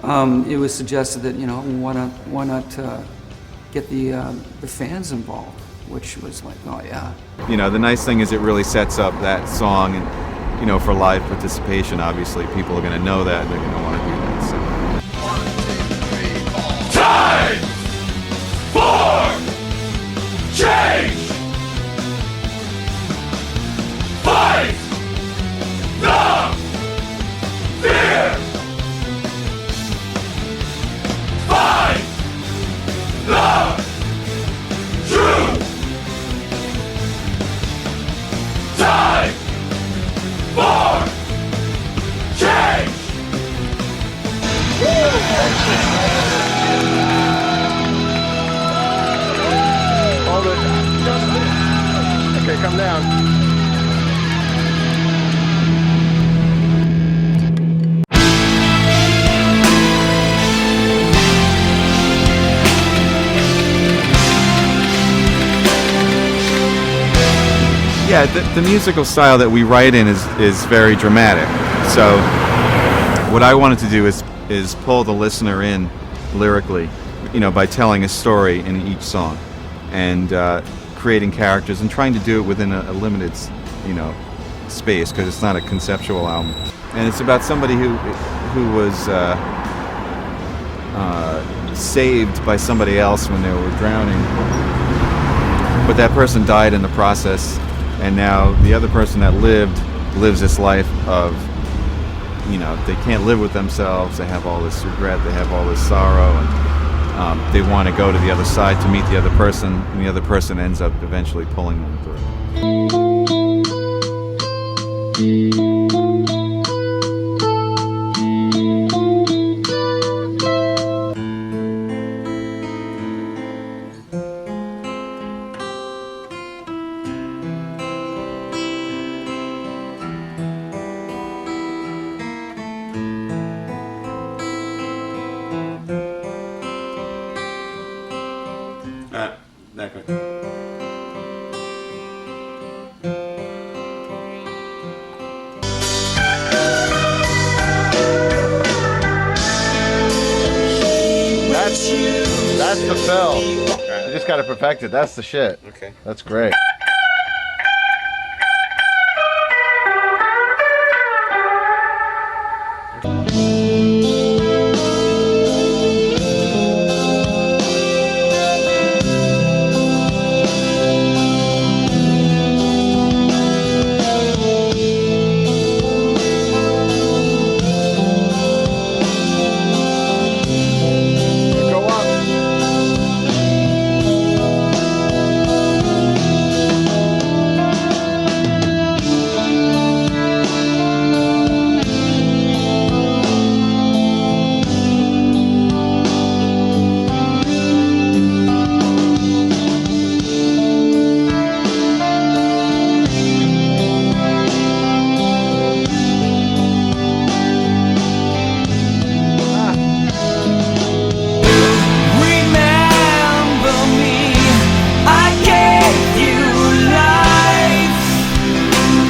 It was suggested that, you know, why not get the fans involved, which was like, oh yeah. You know, the nice thing is it really sets up that song, and you know, for live participation. Obviously, people are going to know that, they're going to want to do that. So. Time for change. Fight the fear. Fight the truth. Time for change. Hold it. Okay, come down. Yeah, the musical style that we write in is very dramatic. So what I wanted to do is pull the listener in lyrically, you know, by telling a story in each song and creating characters and trying to do it within a limited, you know, space, because it's not a conceptual album. And it's about somebody who was saved by somebody else when they were drowning, but that person died in the process. And now the other person that lives this life of, you know, they can't live with themselves, they have all this regret, they have all this sorrow, and they want to go to the other side to meet the other person, and the other person ends up eventually pulling them through. That's the fill. You just got to perfect it. That's the shit. Okay. That's great.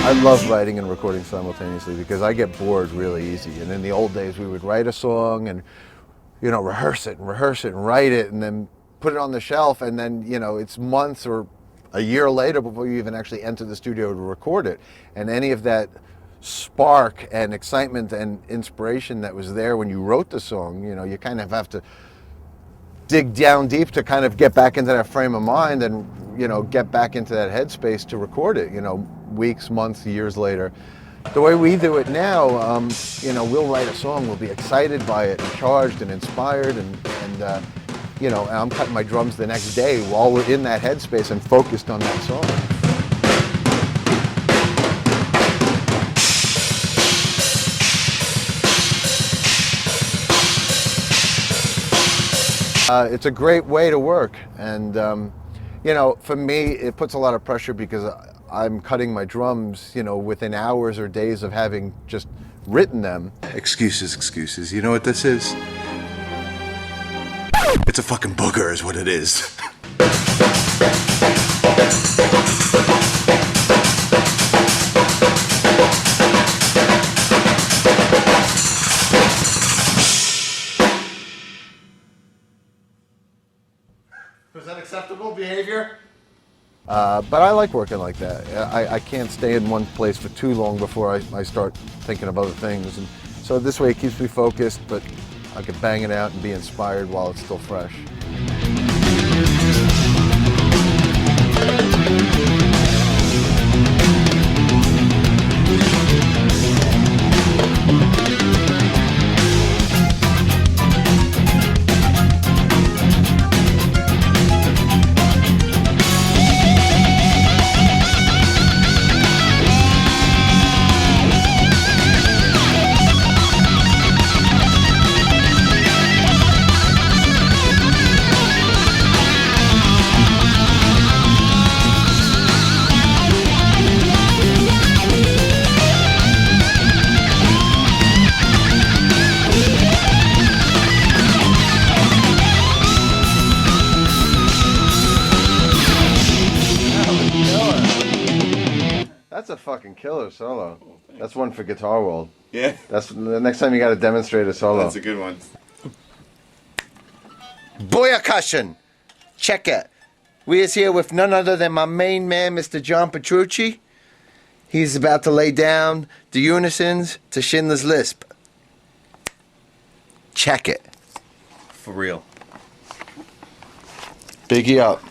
I love writing and recording simultaneously because I get bored really easy. And in the old days, we would write a song and, you know, rehearse it and write it and then put it on the shelf. And then, you know, it's months or a year later before you even actually enter the studio to record it. And any of that spark and excitement and inspiration that was there when you wrote the song, you know, you kind of have to dig down deep to kind of get back into that frame of mind and, you know, get back into that headspace to record it, you know, weeks, months, years later. The way we do it now, you know, we'll write a song, we'll be excited by it and charged and inspired and you know, and I'm cutting my drums the next day while we're in that headspace and focused on that song. It's a great way to work, and you know, for me, it puts a lot of pressure because I'm cutting my drums, you know, within hours or days of having just written them. Excuses. You know what this is? It's a fucking booger is what it is. Was that acceptable behavior? But I like working like that. I can't stay in one place for too long before I start thinking of other things. And so this way it keeps me focused, but I can bang it out and be inspired while it's still fresh. That's a fucking killer solo. That's one for Guitar World. Yeah. That's the next time you got to demonstrate a solo. That's a good one. Boyakashin! Check it. We is here with none other than my main man, Mr. John Petrucci. He's about to lay down the unisons to Schindler's Lisp. Check it. For real. Biggie up.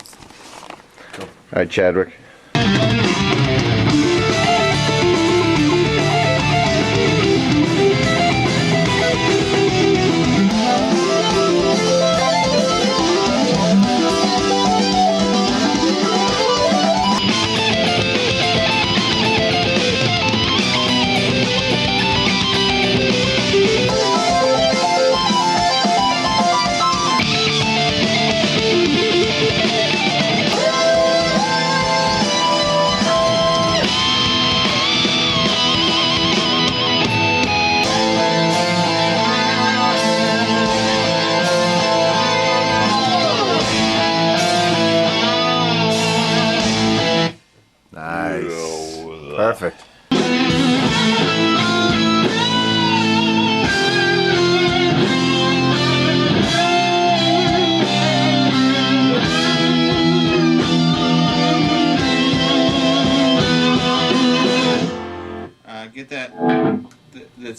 All right, Chadwick.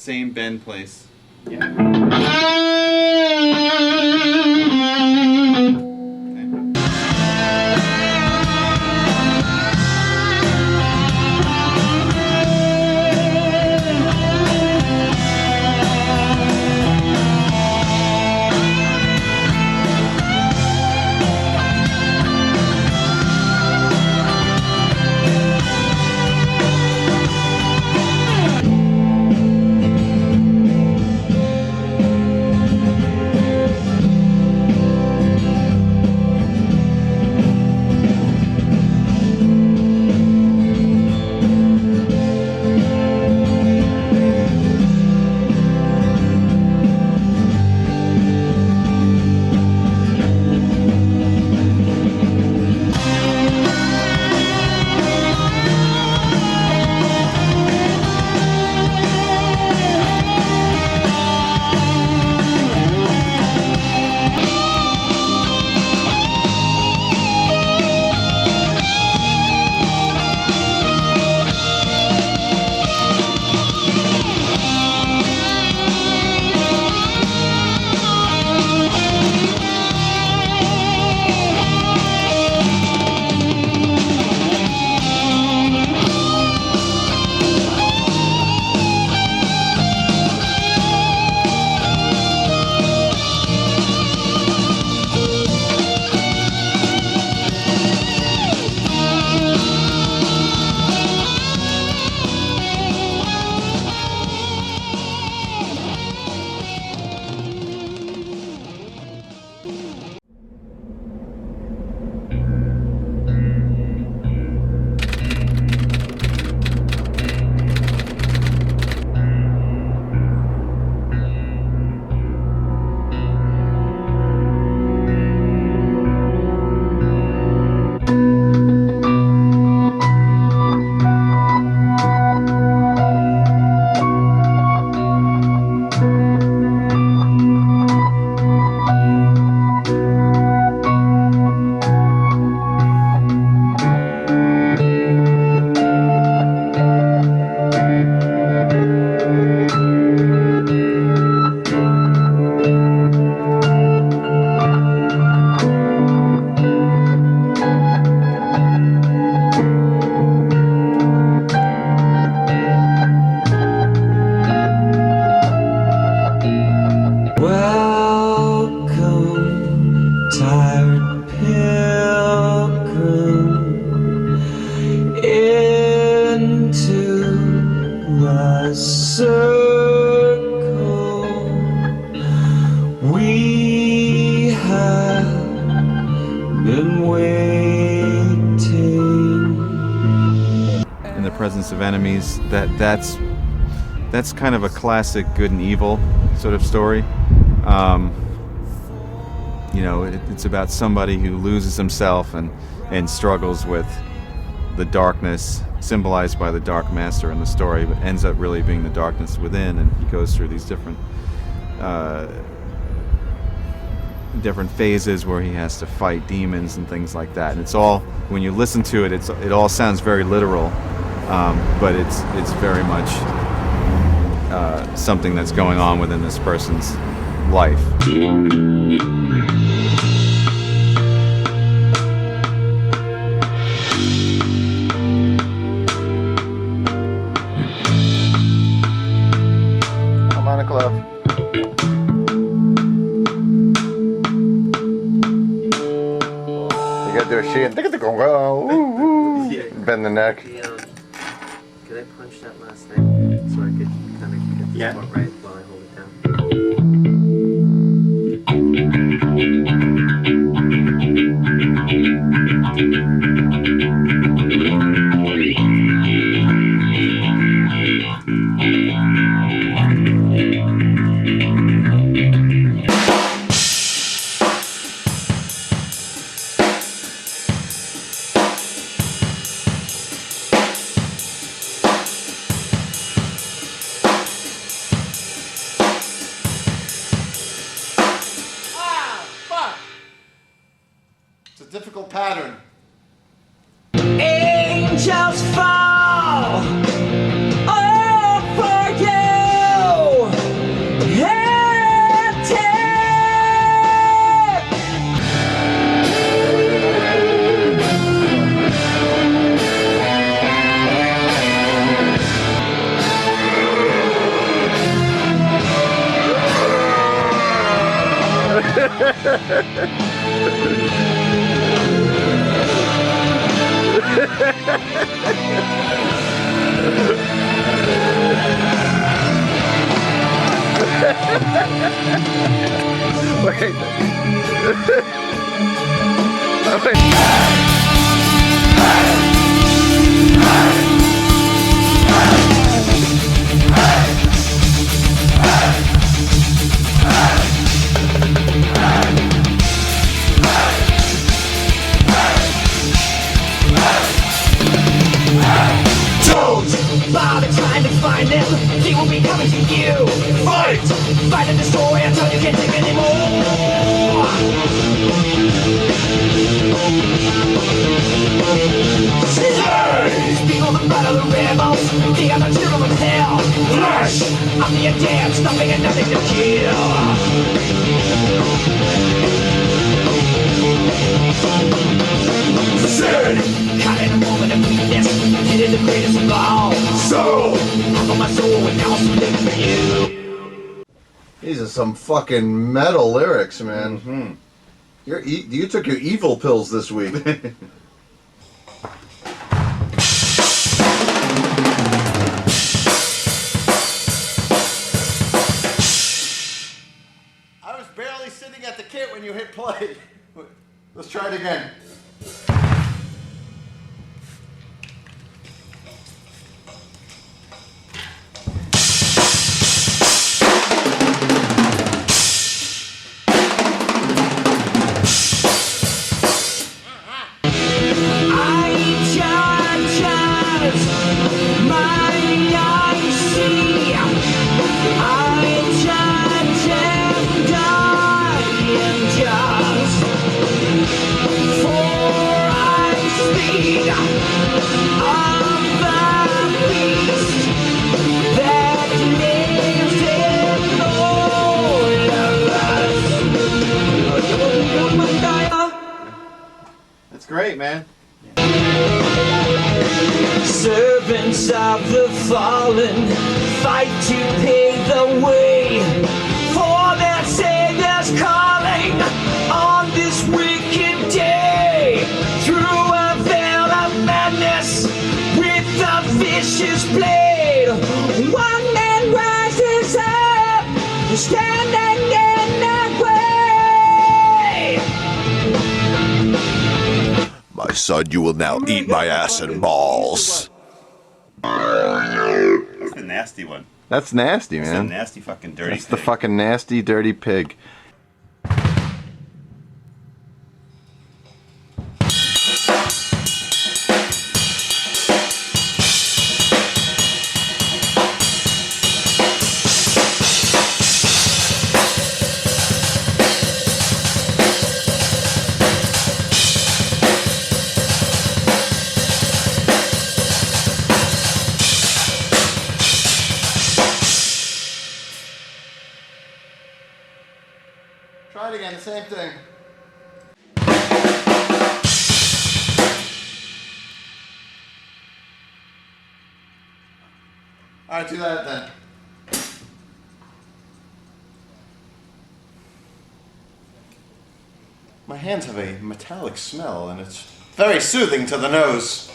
same bend place. Presence of enemies. That's kind of a classic good and evil sort of story. You know, it's about somebody who loses himself and struggles with the darkness symbolized by the Dark Master in the story, but ends up really being the darkness within, and he goes through these different phases where he has to fight demons and things like that. And it's all, when you listen to it, it all sounds very literal. But it's very much something that's going on within this person's life. Harmonica love. You gotta do a she and bend the neck. Could I punch that last thing so I could kind of get the spot right while I hold it down? Difficult pattern. Angels fall all for you. Don't bother trying to find them. They will be coming to you. Fight! Fight and destroy until you can't take anymore. Scissors! People the blood of the rebels. They are the children of hell. Flesh! I'm the damned, stopping and nothing to kill. Sin! Caught in a moment of weakness, it is the greatest of all. So, I put my soul and now I'm living for you. These are some fucking metal lyrics, man. You took your evil pills this week. I was barely sitting at the kit when you hit play. Let's try it again. That's great, man. Servants of the fallen fight to pave the way for their Savior's calling on this wicked day. Through a veil of madness with a vicious blade, one man rises up, standing in the way. My son, you will now eat my ass and balls. That's the nasty one. That's nasty, That's man. a nasty fucking dirty That's the pig. fucking nasty, dirty pig. Try it again, the same thing. Alright, do that then. My hands have a metallic smell and it's very soothing to the nose.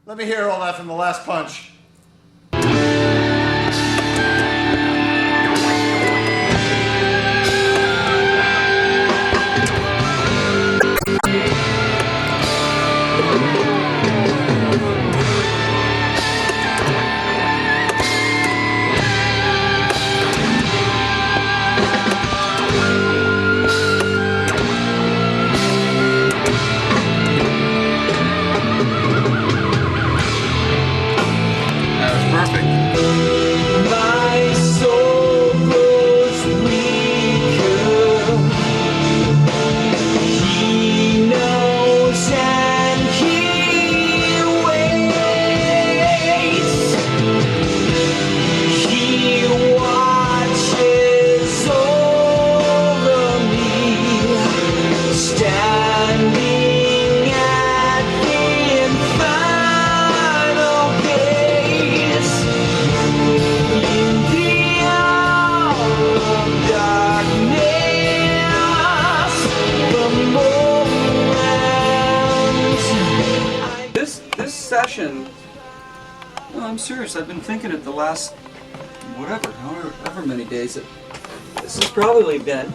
Let me hear all that from the last punch. question. No, I'm serious. I've been thinking it the last, however many days. This has probably been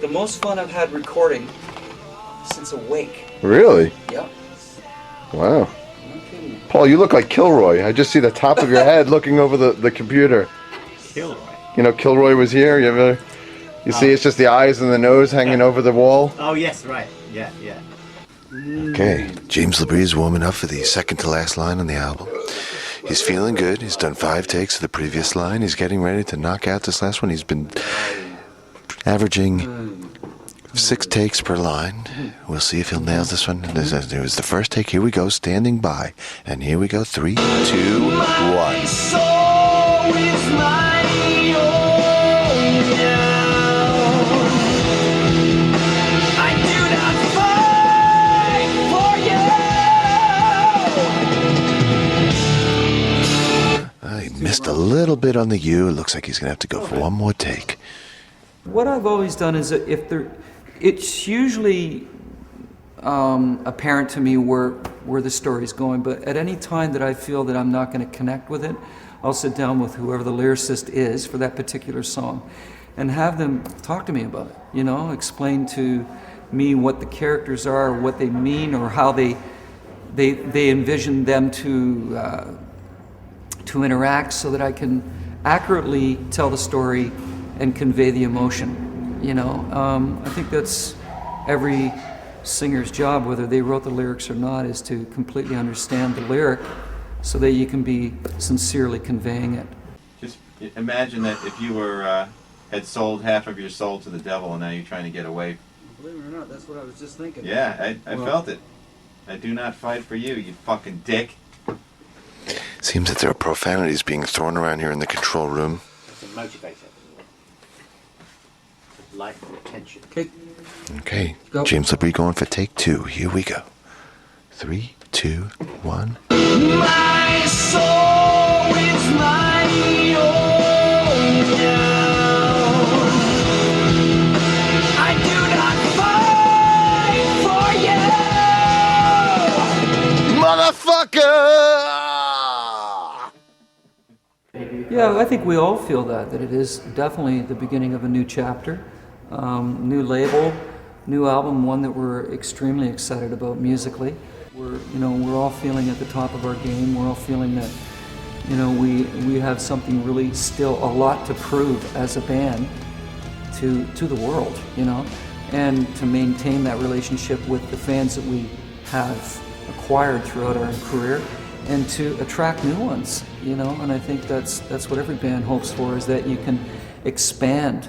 the most fun I've had recording since Awake. Really? Yep. Wow. Paul, you look like Kilroy. I just see the top of your head looking over the computer. Kilroy? You know, Kilroy was here. You see, it's just the eyes and the nose hanging over the wall. Oh, yes, right. Yeah. Okay, James LaBrie's warming up for the second to last line on the album. He's feeling good. He's done 5 takes of the previous line. He's getting ready to knock out this last one. He's been averaging 6 takes per line. We'll see if he'll nail this one. It was the first take. Here we go, standing by. And here we go, 3, 2, 1. He missed a little bit on the U. It looks like he's going to have to go for one more take. What I've always done is it's usually apparent to me where the story's going, but at any time that I feel that I'm not going to connect with it, I'll sit down with whoever the lyricist is for that particular song and have them talk to me about it, explain to me what the characters are, what they mean, or how they envision them to interact so that I can accurately tell the story and convey the emotion. I think that's every singer's job, whether they wrote the lyrics or not, is to completely understand the lyric so that you can be sincerely conveying it. Just imagine that if you were had sold half of your soul to the devil and now you're trying to get away. Believe it or not, that's what I was just thinking. Yeah, I felt it. I do not fight for you, you fucking dick. Seems that there are profanities being thrown around here in the control room. It's a motivator. Life retention. Okay, James LaBrie going for take 2. Here we go. 3, 2, 1. My soul is my own now. I do not fight for you, motherfucker! Yeah, I think we all feel that it is definitely the beginning of a new chapter, new label, new album, one that we're extremely excited about musically. We're all feeling at the top of our game. We're all feeling that, we have something really still a lot to prove as a band to the world, and to maintain that relationship with the fans that we have acquired throughout our career, and to attract new ones, and I think that's what every band hopes for, is that you can expand.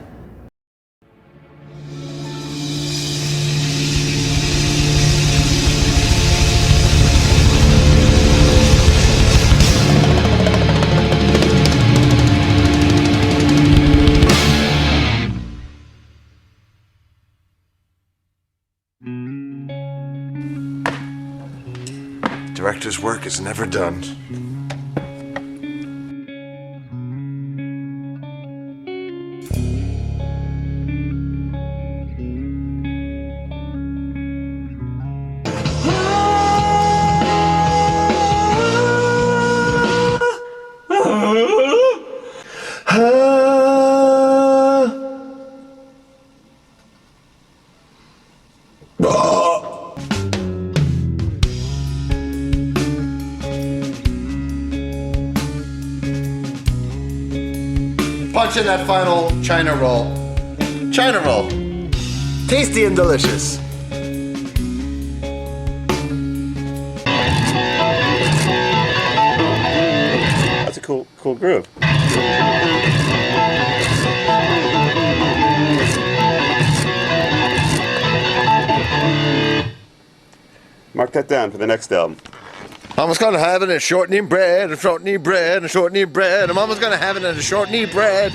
Director's work is never done. Punch in that final China roll. China roll. Tasty and delicious. That's a cool groove. Mark that down for the next album. Mama's gonna have it in short knee bread, and short knee bread, and short knee bread, and Mama's gonna have it in a short knee bread.